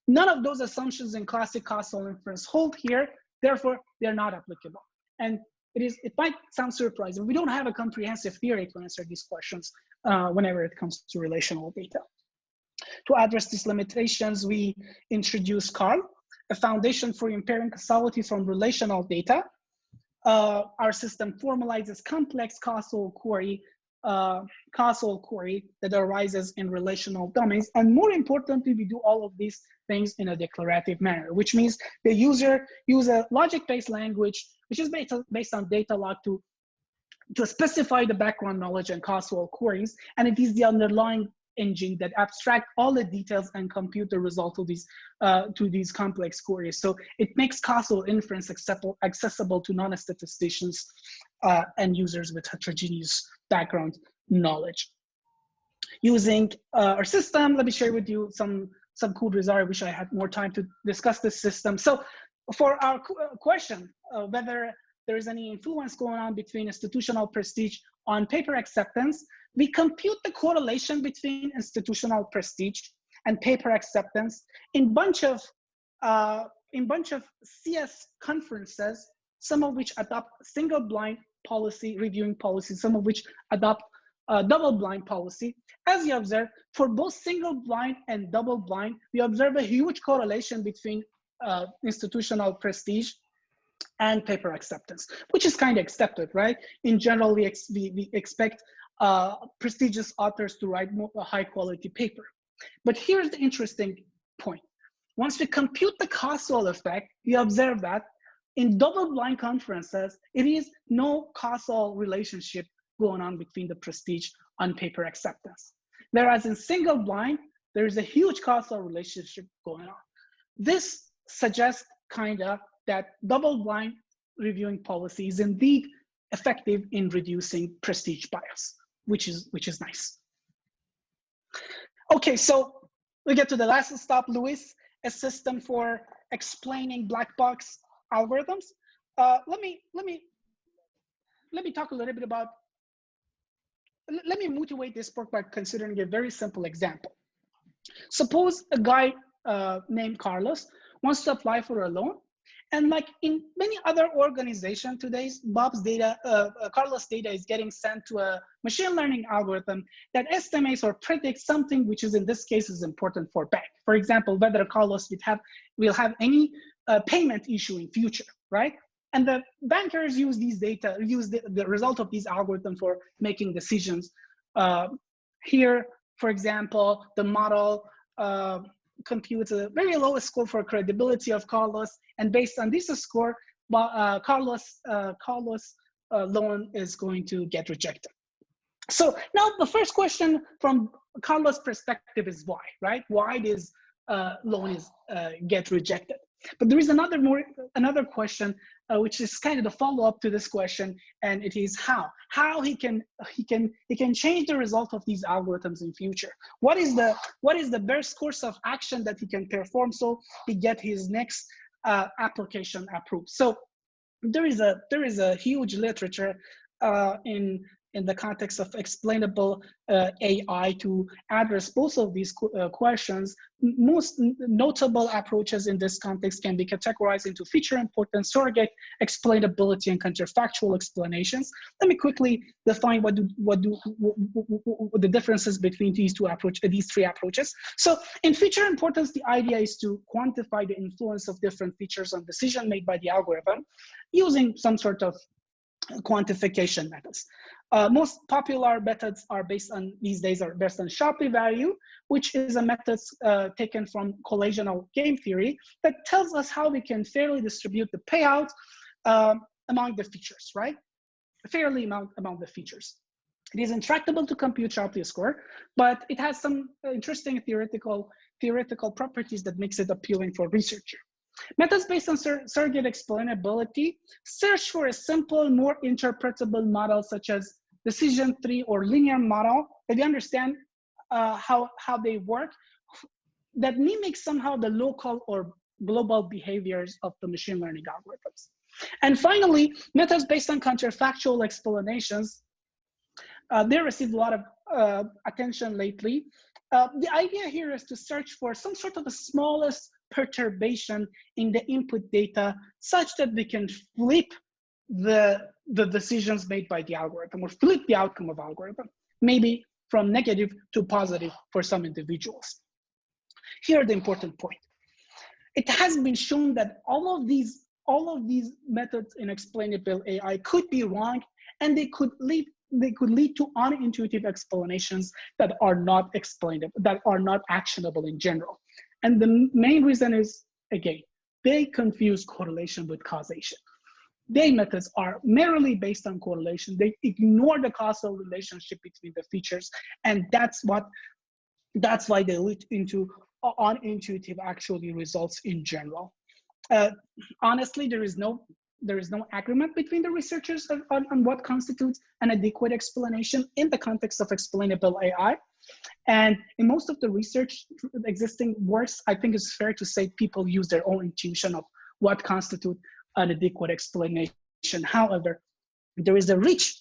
None of those assumptions in classic causal inference hold here, therefore they're not applicable. And it might sound surprising. We don't have a comprehensive theory to answer these questions whenever it comes to relational data. To address these limitations, we introduced CARL, a foundation for inferring causality from relational data. Our system formalizes complex causal query that arises in relational domains. And more importantly, we do all of these things in a declarative manner, which means the user use a logic-based language, which is based on data log to specify the background knowledge and causal queries. And it is the underlying engine that abstract all the details and compute the result of these to these complex queries. So it makes causal inference accessible to non-statisticians and users with heterogeneous background knowledge. Using our system, let me share with you some cool results. I wish I had more time to discuss this system. So for our question, whether there is any influence going on between institutional prestige on paper acceptance, we compute the correlation between institutional prestige and paper acceptance in bunch of CS conferences, some of which adopt single blind policy, reviewing policies, some of which adopt double-blind policy. As you observe, for both single-blind and double-blind, we observe a huge correlation between institutional prestige and paper acceptance, which is kind of accepted, right? In general, we expect prestigious authors to write a high-quality paper. But here's the interesting point. Once we compute the causal effect, we observe that in double-blind conferences, it is no causal relationship going on between the prestige and paper acceptance. Whereas in single-blind, there is a huge causal relationship going on. This suggests kind of that double-blind reviewing policy is indeed effective in reducing prestige bias, which is nice. Okay, so we get to the last stop, Luis, a system for explaining black box algorithms. Let me talk a little bit about. Let me motivate this work by considering a very simple example. Suppose a guy named Carlos wants to apply for a loan, and like in many other organizations today, Carlos' data is getting sent to a machine learning algorithm that estimates or predicts something which is in this case is important for bank. For example, whether Carlos will have any payment issue in future, right? And the bankers use these data, use the result of these algorithms for making decisions. Here, for example, the model computes a very low score for credibility of Carlos, and based on this score, Carlos' loan is going to get rejected. So now the first question from Carlos' perspective is why, right? Why does loan get rejected? But there is another question which is kind of the follow-up to this question, and it is how he can change the result of these algorithms in future. What is the best course of action that he can perform so he get his next application approved? So there is a huge literature in the context of explainable AI to address both of these questions. Most notable approaches in this context can be categorized into feature importance, surrogate explainability, and counterfactual explanations. Let me quickly define what the differences between these three approaches. So in feature importance, the idea is to quantify the influence of different features on decision made by the algorithm using some sort of quantification methods. Most popular methods these days are based on Shapley value, which is a method taken from collational game theory that tells us how we can fairly distribute the payout among the features, right? Fairly among the features. It is intractable to compute Shapley score, but it has some interesting theoretical properties that makes it appealing for researcher. Methods based on surrogate explainability search for a simple, more interpretable model such as decision tree or linear model that you understand how they work, that mimics somehow the local or global behaviors of the machine learning algorithms. And finally, methods based on counterfactual explanations, they received a lot of attention lately. The idea here is to search for some sort of the smallest perturbation in the input data such that we can flip the decisions made by the algorithm or flip the outcome of algorithm, maybe from negative to positive for some individuals. Here the important point. It has been shown that all of these methods in explainable AI could be wrong, and they could lead to unintuitive explanations that are not explainable, that are not actionable in general. And the main reason is, again, they confuse correlation with causation. Their methods are merely based on correlation. They ignore the causal relationship between the features, and that's why they lead into unintuitive actually results in general. Honestly, there is no agreement between the researchers on what constitutes an adequate explanation in the context of explainable AI. And in most of the research existing works, I think it's fair to say people use their own intuition of what constitutes an adequate explanation. However, there is a rich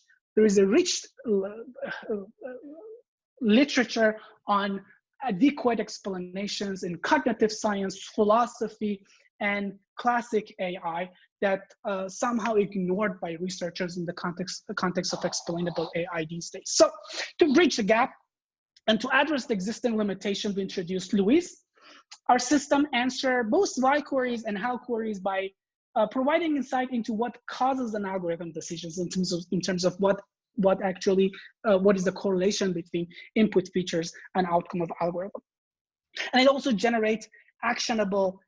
literature on adequate explanations in cognitive science, philosophy, and classic AI that somehow ignored by researchers in the context of explainable AI these days. So to bridge the gap and to address the existing limitations we introduced Luis, our system answers both why queries and how queries by providing insight into what causes an algorithm decisions in terms of what is the correlation between input features and outcome of algorithm. And it also generates actionable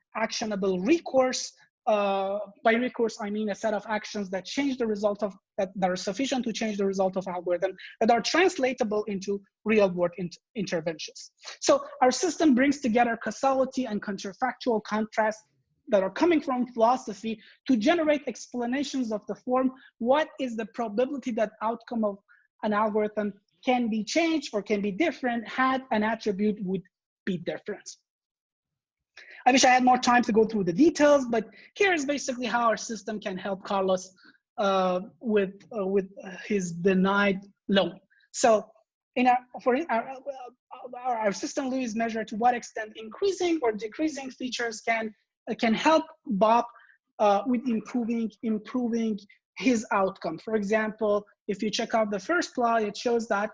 recourse. By recourse, I mean a set of actions that change the result of that are sufficient to change the result of algorithm that are translatable into real-world interventions. So our system brings together causality and counterfactual contrast that are coming from philosophy to generate explanations of the form, what is the probability that outcome of an algorithm can be changed or can be different had an attribute would be different. I wish I had more time to go through the details, but here's basically how our system can help Carlos with his denied loan. So in our system, Luis measure to what extent increasing or decreasing features can help Bob with improving his outcome. For example, if you check out the first plot, it shows that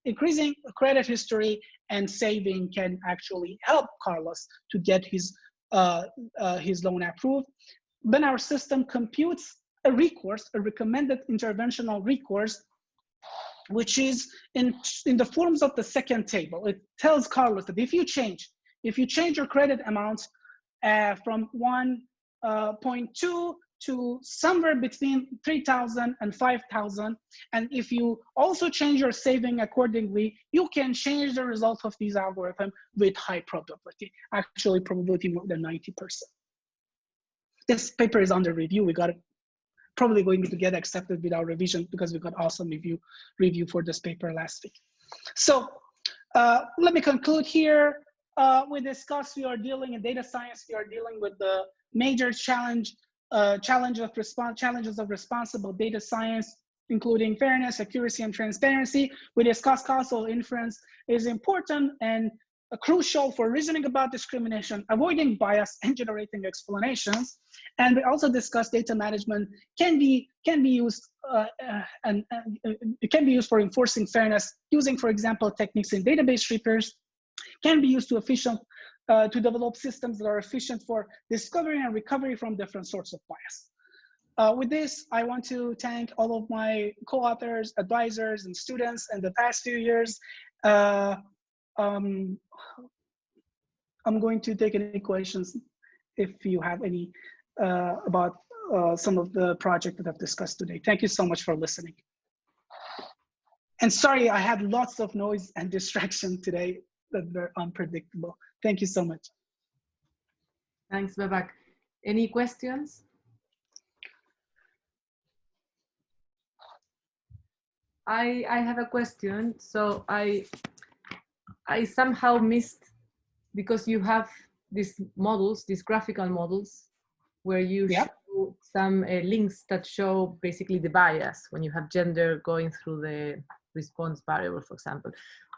increasing credit history and saving can actually help Carlos to get his loan approved. Then our system computes a recourse, a recommended interventional recourse, which is in the forms of the second table. It tells Carlos that if you change your credit amount from 1.2 to somewhere between 3,000 and 5,000, and if you also change your saving accordingly, you can change the result of these algorithms with high probability, actually probability more than 90%. This paper is under review. We got it probably going to get accepted without revision because we got awesome review for this paper last week. So let me conclude here. We discussed we are dealing in data science. We are dealing with the major challenges of responsible data science, including fairness, accuracy, and transparency. We discussed causal inference is important and crucial for reasoning about discrimination, avoiding bias, and generating explanations. And we also discussed data management can be used it can be used for enforcing fairness, using, for example, techniques in database repairs, can be used to develop systems that are efficient for discovery and recovery from different sorts of bias. With this, I want to thank all of my co-authors, advisors, and students in the past few years. I'm going to take any questions if you have any about some of the project that I've discussed today. Thank you so much for listening. And sorry, I had lots of noise and distraction today that were unpredictable. Thank you so much. Thanks, Babak. Any questions? I have a question. So I somehow missed, because you have these models, these graphical models, where you show some links that show basically the bias when you have gender going through the response variable, for example.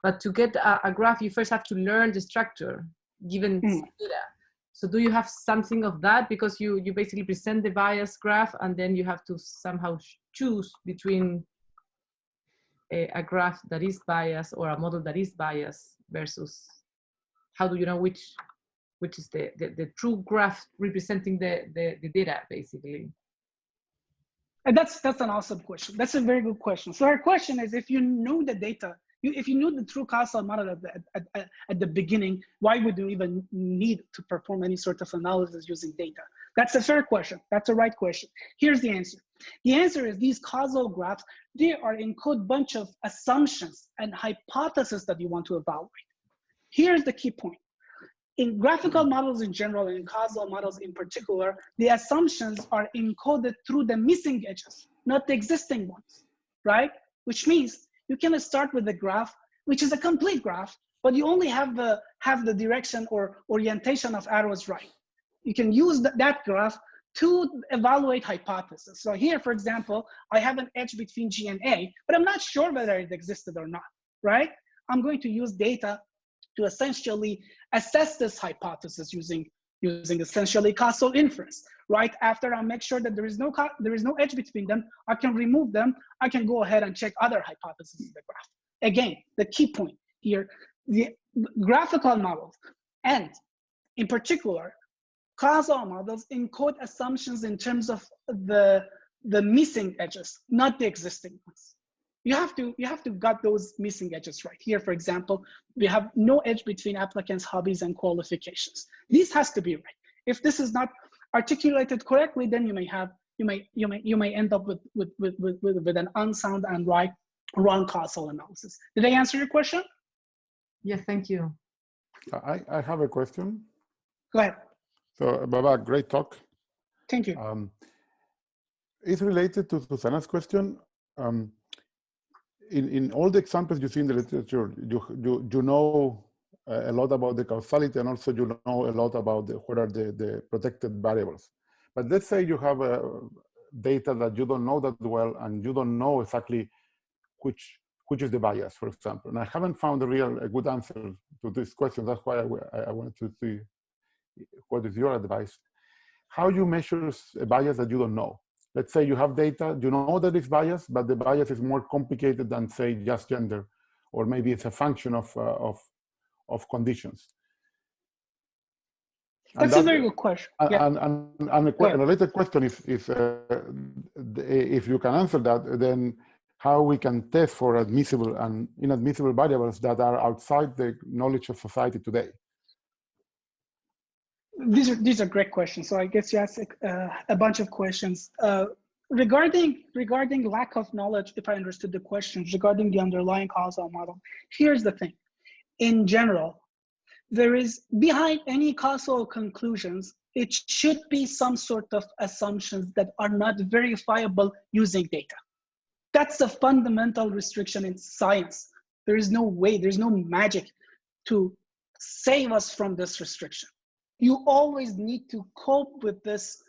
But to get a graph, you first have to learn the structure given data. So do you have something of that? Because you basically present the bias graph and then you have to somehow choose between a graph that is biased or a model that is biased versus, how do you know which is the true graph representing the data, basically? And that's an awesome question. That's a very good question. So our question is, if you know the data, if you knew the true causal model at the beginning, why would you even need to perform any sort of analysis using data? That's a fair question. That's a right question. Here's the answer. The answer is these causal graphs, they are encode bunch of assumptions and hypotheses that you want to evaluate. Here's the key point. In graphical models in general, and in causal models in particular, the assumptions are encoded through the missing edges, not the existing ones, right? Which means you can start with a graph, which is a complete graph, but you only have the direction or orientation of arrows right. You can use that graph to evaluate hypotheses. So here, for example, I have an edge between G and A, but I'm not sure whether it existed or not, right? I'm going to use data to essentially assess this hypothesis using using essentially causal inference. Right after I make sure that there is no edge between them, I can remove them. I can go ahead and check other hypotheses in the graph. Again, the key point here, the graphical models, and in particular, causal models encode assumptions in terms of the missing edges, not the existing ones. You have to got those missing edges right. Here, for example, we have no edge between applicants' hobbies and qualifications. This has to be right. If this is not articulated correctly, then you may end up with an unsound and wrong causal analysis. Did I answer your question? Yes, thank you. I have a question. Go ahead. So, Babak, great talk. Thank you. It's related to Susana's question. In all the examples you see in the literature, you know a lot about the causality, and also you know a lot about what are the protected variables. But let's say you have data that you don't know that well, and you don't know exactly which is the bias, for example. And I haven't found a good answer to this question. That's why I wanted to see what is your advice. How you measure a bias that you don't know? Let's say you have data, you know that it's biased, but the bias is more complicated than, say, just gender, or maybe it's a function of conditions. That's a very good question. And a related question is if you can answer that, then how we can test for admissible and inadmissible variables that are outside the knowledge of society today. These are great questions. So I guess you asked a bunch of questions. Regarding lack of knowledge, if I understood the questions, regarding the underlying causal model, here's the thing. In general, there is, behind any causal conclusions, it should be some sort of assumptions that are not verifiable using data. That's a fundamental restriction in science. There is no way, there's no magic to save us from this restriction. You always need to cope with this.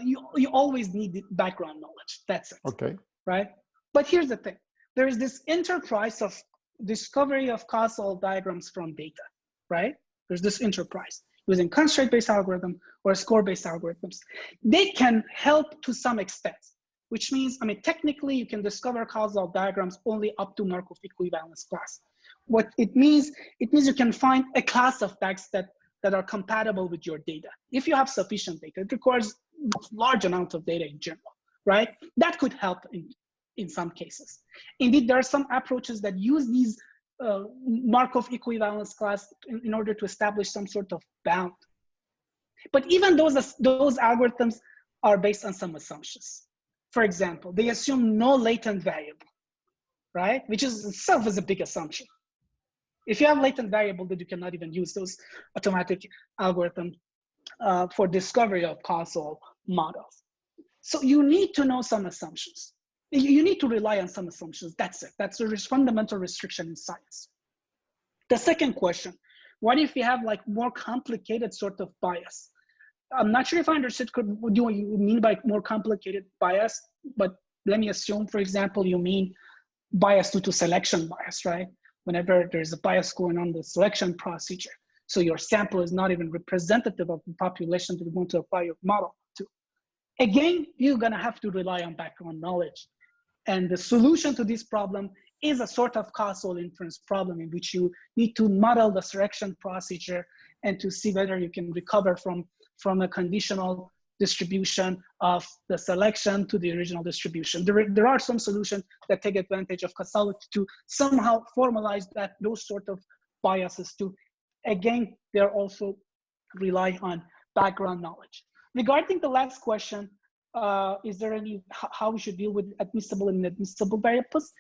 You always need the background knowledge. That's it. Okay. Right? But here's the thing. There is this enterprise of discovery of causal diagrams from data, right? There's this enterprise using constraint-based algorithm or score-based algorithms. They can help to some extent, which means, I mean, technically you can discover causal diagrams only up to Markov equivalence class. What it means you can find a class of tags that are compatible with your data. If you have sufficient data, it requires large amounts of data in general, right? That could help in some cases. Indeed, there are some approaches that use these Markov equivalence class in order to establish some sort of bound. But even those algorithms are based on some assumptions. For example, they assume no latent variable, right? Which is itself is a big assumption. If you have latent variable, then you cannot even use those automatic algorithms for discovery of causal models. So you need to know some assumptions. You need to rely on some assumptions. That's it. That's a fundamental restriction in science. The second question, what if you have like more complicated sort of bias? I'm not sure if I understood what you mean by more complicated bias, but let me assume, for example, you mean bias due to selection bias, right? Whenever there's a bias going on in the selection procedure. So your sample is not even representative of the population that you want to apply your model to. Again, you're gonna have to rely on background knowledge. And the solution to this problem is a sort of causal inference problem in which you need to model the selection procedure and to see whether you can recover from a conditional distribution of the selection to the original distribution. There are some solutions that take advantage of causality to somehow formalize those sort of biases too. Again, they're also rely on background knowledge. Regarding the last question, is there how we should deal with admissible and inadmissible variables?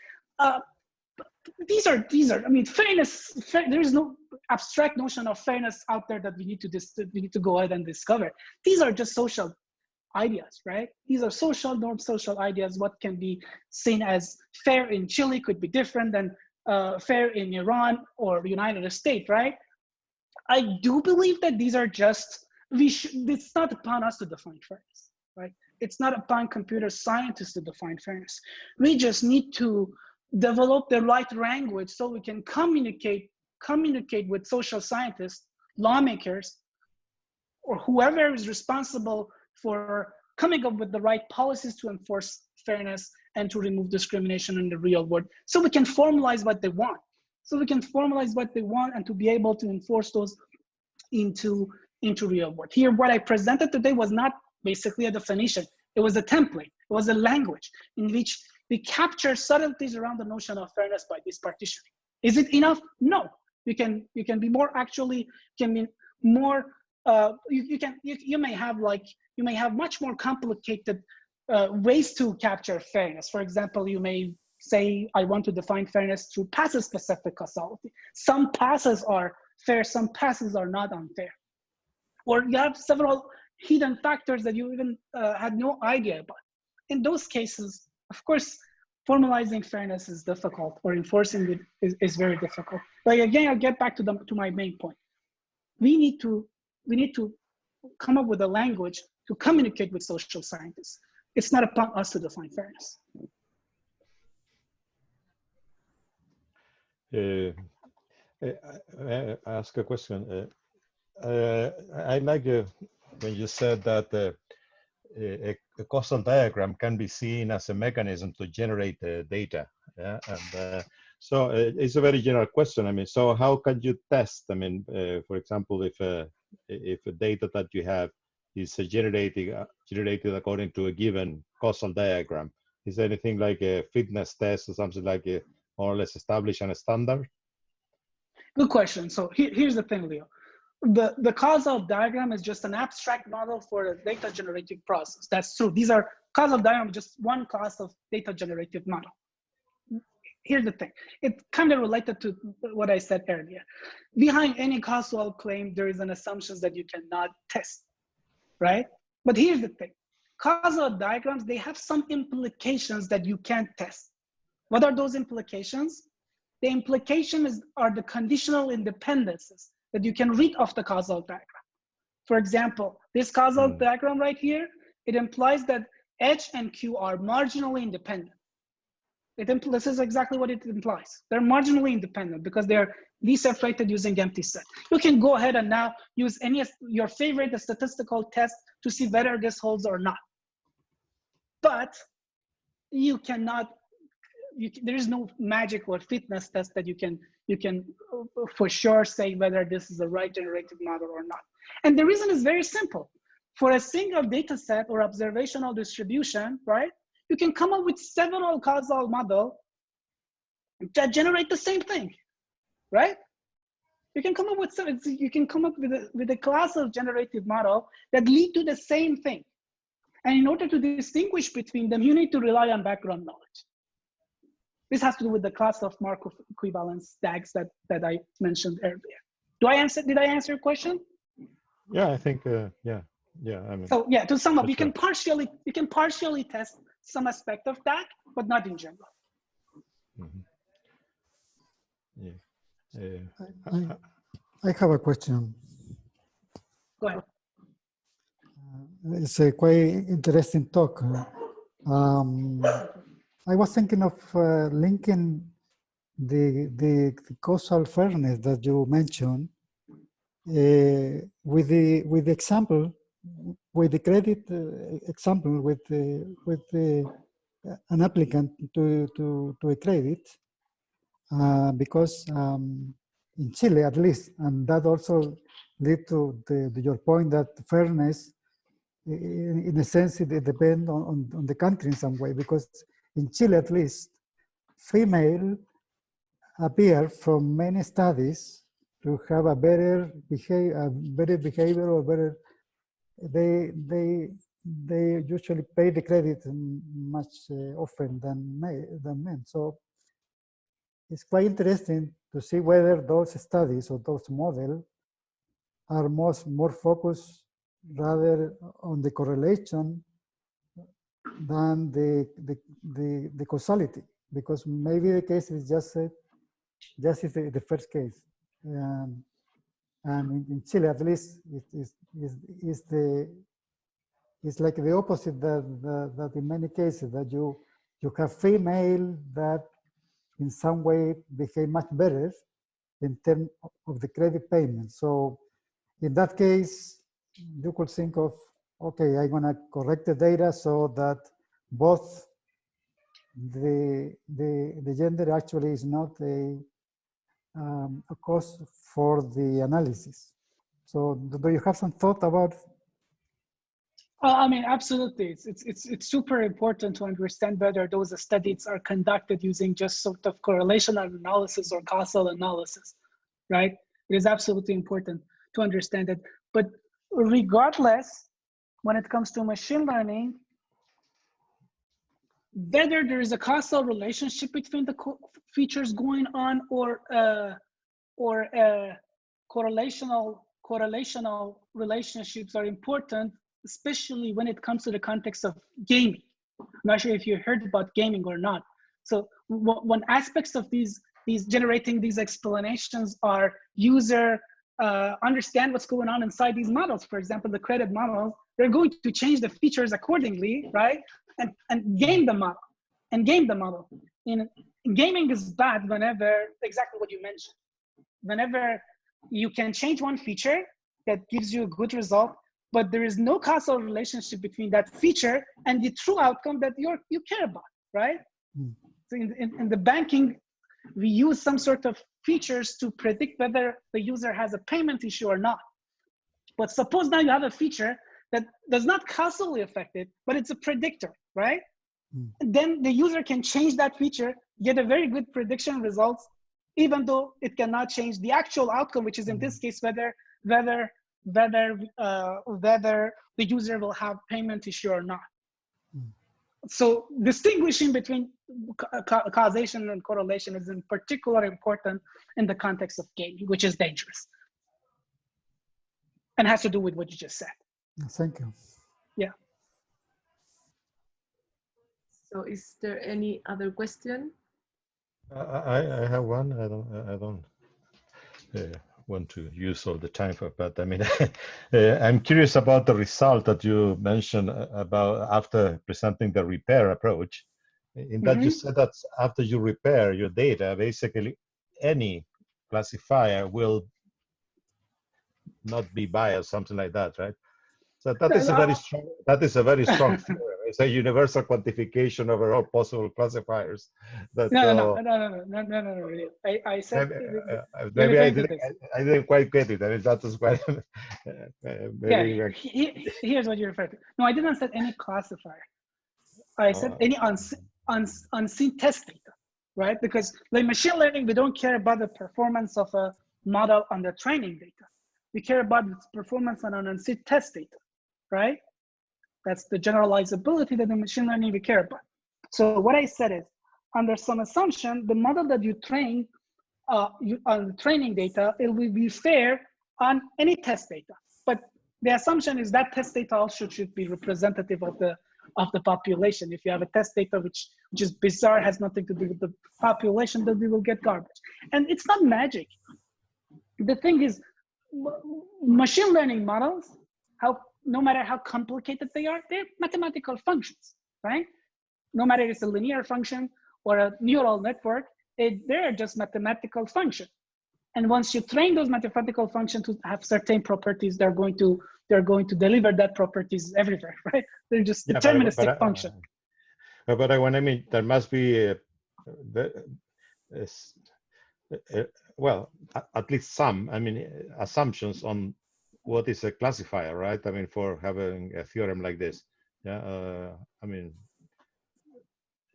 These are, I mean, fairness, there is no abstract notion of fairness out there that we need to go ahead and discover. These are just social ideas, right? These are social norms, social ideas. What can be seen as fair in Chile could be different than fair in Iran or United States, right? I do believe that these are just, it's not upon us to define fairness, right? It's not upon computer scientists to define fairness. We just need to develop the right language so we can communicate with social scientists, lawmakers, or whoever is responsible for coming up with the right policies to enforce fairness and to remove discrimination in the real world, so we can formalize what they want. So we can formalize what they want and to be able to enforce those into real world. Here, what I presented today was not basically a definition. It was a template. It was a language in which we capture subtleties around the notion of fairness by this partitioning. Is it enough? No. You can be more, actually can be more. You may have much more complicated ways to capture fairness. For example, you may say, I want to define fairness through passive-specific causality. Some passes are fair, some passes are not unfair. Or you have several hidden factors that you even had no idea about. In those cases, of course, formalizing fairness is difficult, or enforcing it is very difficult. But again, I'll get back to my main point. We need to come up with a language to communicate with social scientists. It's not upon us to define fairness. I ask a question. I like when you said that a causal diagram can be seen as a mechanism to generate data. Yeah, and so it's a very general question. I mean, so how can you test? I mean, for example, if a data that you have is generated according to a given causal diagram, is there anything like a fitness test or something like a more or less establish a standard? Good question. So here's the thing, Leo. The causal diagram is just an abstract model for a data generating process. That's true. These are causal diagrams, just one class of data generative model. Here's the thing. It's kind of related to what I said earlier. Behind any causal claim, there is an assumption that you cannot test, right? But here's the thing. Causal diagrams, they have some implications that you can't test. What are those implications? The implications are the conditional independencies that you can read off the causal diagram. For example, this causal diagram right here, it implies that H and Q are marginally independent. This is exactly what it implies. They're marginally independent because they're de-separated using empty set. You can go ahead and now use your favorite statistical test to see whether this holds or not. But you cannot, there is no magic or fitness test that you can for sure say whether this is the right generative model or not. And the reason is very simple. For a single data set or observational distribution, right, you can come up with several causal models that generate the same thing, right? You can come up with a class of generative model that lead to the same thing. And in order to distinguish between them, you need to rely on background knowledge. This has to do with the class of Markov equivalence DAGs that I mentioned earlier. Did I answer your question? Yeah, I think, yeah. I mean, so yeah, to sum up, you can partially test some aspect of DAG, but not in general. Yeah. I have a question. Go ahead. It's a quite interesting talk. I was thinking of linking the causal fairness that you mentioned with the example, with the credit example, with an applicant to a credit, because in Chile at least, and that also lead to your point that fairness, in a sense, it depends on the country in some way, because in Chile at least, female appear from many studies to have a better behavior, or better, they usually pay the credit much often than men. So it's quite interesting to see whether those studies or those models are more focused rather on the correlation than the causality, because maybe the case is just the first case, and in Chile at least it's like the opposite, that in many cases that you have female that in some way behave much better in terms of the credit payment. So in that case, you could think of, okay, I'm gonna correct the data so that both the gender actually is not a cause for the analysis. So do you have some thought about? I mean, absolutely. It's super important to understand whether those studies are conducted using just sort of correlational analysis or causal analysis, right? It is absolutely important to understand it. But regardless, when it comes to machine learning, whether there is a causal relationship between the features going on or correlational relationships are important, especially when it comes to the context of gaming. I'm not sure if you heard about gaming or not. So one aspects of these generating these explanations are user understand what's going on inside these models. For example, the credit model, they're going to change the features accordingly, right? And game the model. In gaming is bad whenever, exactly what you mentioned, whenever you can change one feature that gives you a good result, but there is no causal relationship between that feature and the true outcome that you care about, right? So in the banking, we use some sort of features to predict whether the user has a payment issue or not. But suppose now you have a feature that does not causally affect it, but it's a predictor, right? And then the user can change that feature, get a very good prediction results, even though it cannot change the actual outcome, which is in this case whether the user will have payment issue or not. So distinguishing between causation and correlation is in particular important in the context of gaming, which is dangerous and has to do with what you just said. Thank you. Yeah. So is there any other question? I have one. I don't want to use all the time for, but I mean, I'm curious about the result that you mentioned about after presenting the repair approach. In that you said that after you repair your data, basically any classifier will not be biased, something like that, right? So that is a very strong. That is a very strong theorem. It's a universal quantification of all possible classifiers. That, No. Really. I said maybe I didn't quite get it. I mean, that was quite. Yeah. Here's what you refer to. No, I didn't say any classifier. I said any unseen test data, right? Because like machine learning, we don't care about the performance of a model on the training data. We care about its performance on an unseen test data, right? That's the generalizability that the machine learning we care about. So what I said is, under some assumption, the model that you train on the training data, it will be fair on any test data. But the assumption is that test data also should be representative of the population. If you have a test data which is bizarre, has nothing to do with the population, then we will get garbage. And it's not magic. The thing is, machine learning models, no matter how complicated they are, they're mathematical functions, right? No matter if it's a linear function or a neural network, they're just mathematical function. And once you train those mathematical functions to have certain properties, they're going to deliver that properties everywhere, right? They're just deterministic function. But when I mean, there must be well, at least some, I mean, assumptions on what is a classifier, right? I mean, for having a theorem like this. Yeah, I mean.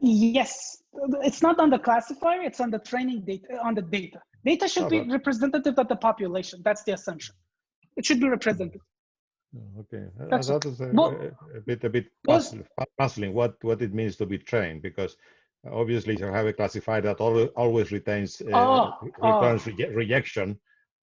Yes, it's not on the classifier, it's on the training data, on the data. Data should be representative of the population. That's the assumption. It should be representative. Okay, that is a bit puzzling what it means to be trained, because obviously you have a classifier that always retains returns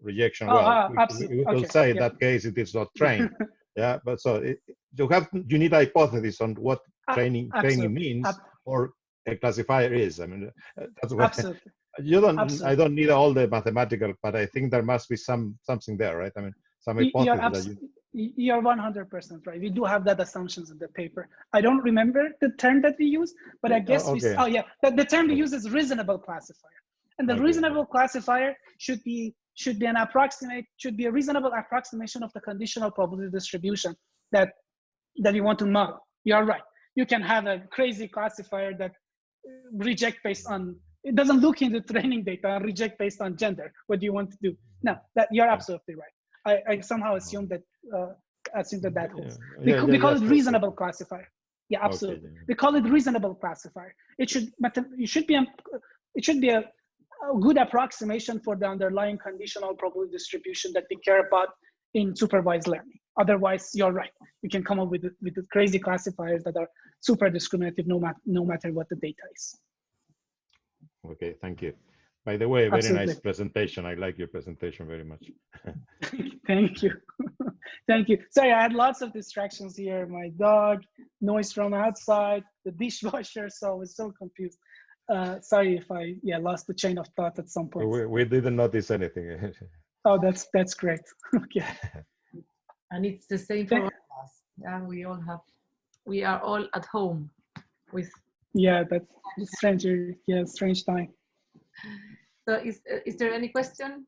rejection. Well, we will say in that case it is not trained. Yeah, but so you need a hypothesis on what training means or a classifier is. I mean, that's what absolutely. You don't. Absolutely. I don't need all the mathematical, but I think there must be something there, right? I mean, some hypothesis. You're 100% right. We do have that assumptions in the paper. I don't remember the term that we use, but I guess the term we use is reasonable classifier. And the reasonable classifier should be should be a reasonable approximation of the conditional probability distribution that you want to model. You're right. You can have a crazy classifier that reject based on, it doesn't look into training data and reject based on gender. What do you want to do? No, that you're absolutely right. I somehow assumed that that holds. We call it reasonable classifier. Yeah, absolutely. Okay, we call it reasonable classifier. It should be a good approximation for the underlying conditional probability distribution that we care about in supervised learning. Otherwise, you're right. You can come up with the crazy classifiers that are super discriminative no matter what the data is. Okay, thank you. By the way, very Absolutely. nice presentation. I like your presentation very much. Thank you. Thank you. Sorry, I had lots of distractions here. My dog, noise from outside, the dishwasher, so I was so confused. Sorry if I lost the chain of thought at some point. We didn't notice anything. Oh, that's great. Okay. And it's the same for all of us. Yeah, we are all at home with. Yeah, that's strange. Yeah, strange time. So is there any question?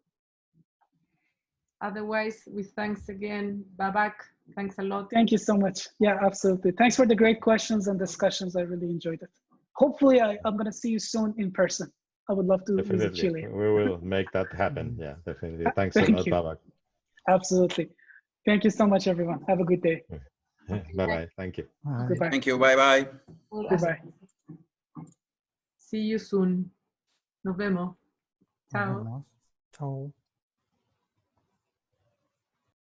Otherwise, we thanks again, Babak. Thanks a lot. Thank you so much. Yeah, absolutely. Thanks for the great questions and discussions. I really enjoyed it. Hopefully, I'm going to see you soon in person. I would love to visit Chile. We will make that happen. Yeah, definitely. Thanks a lot, Babak. Absolutely. Thank you so much, everyone. Have a good day. Bye-bye. Thank you. Bye. Goodbye. Thank you. Bye-bye. Goodbye. See you soon. Nos vemos. Chao. Chao.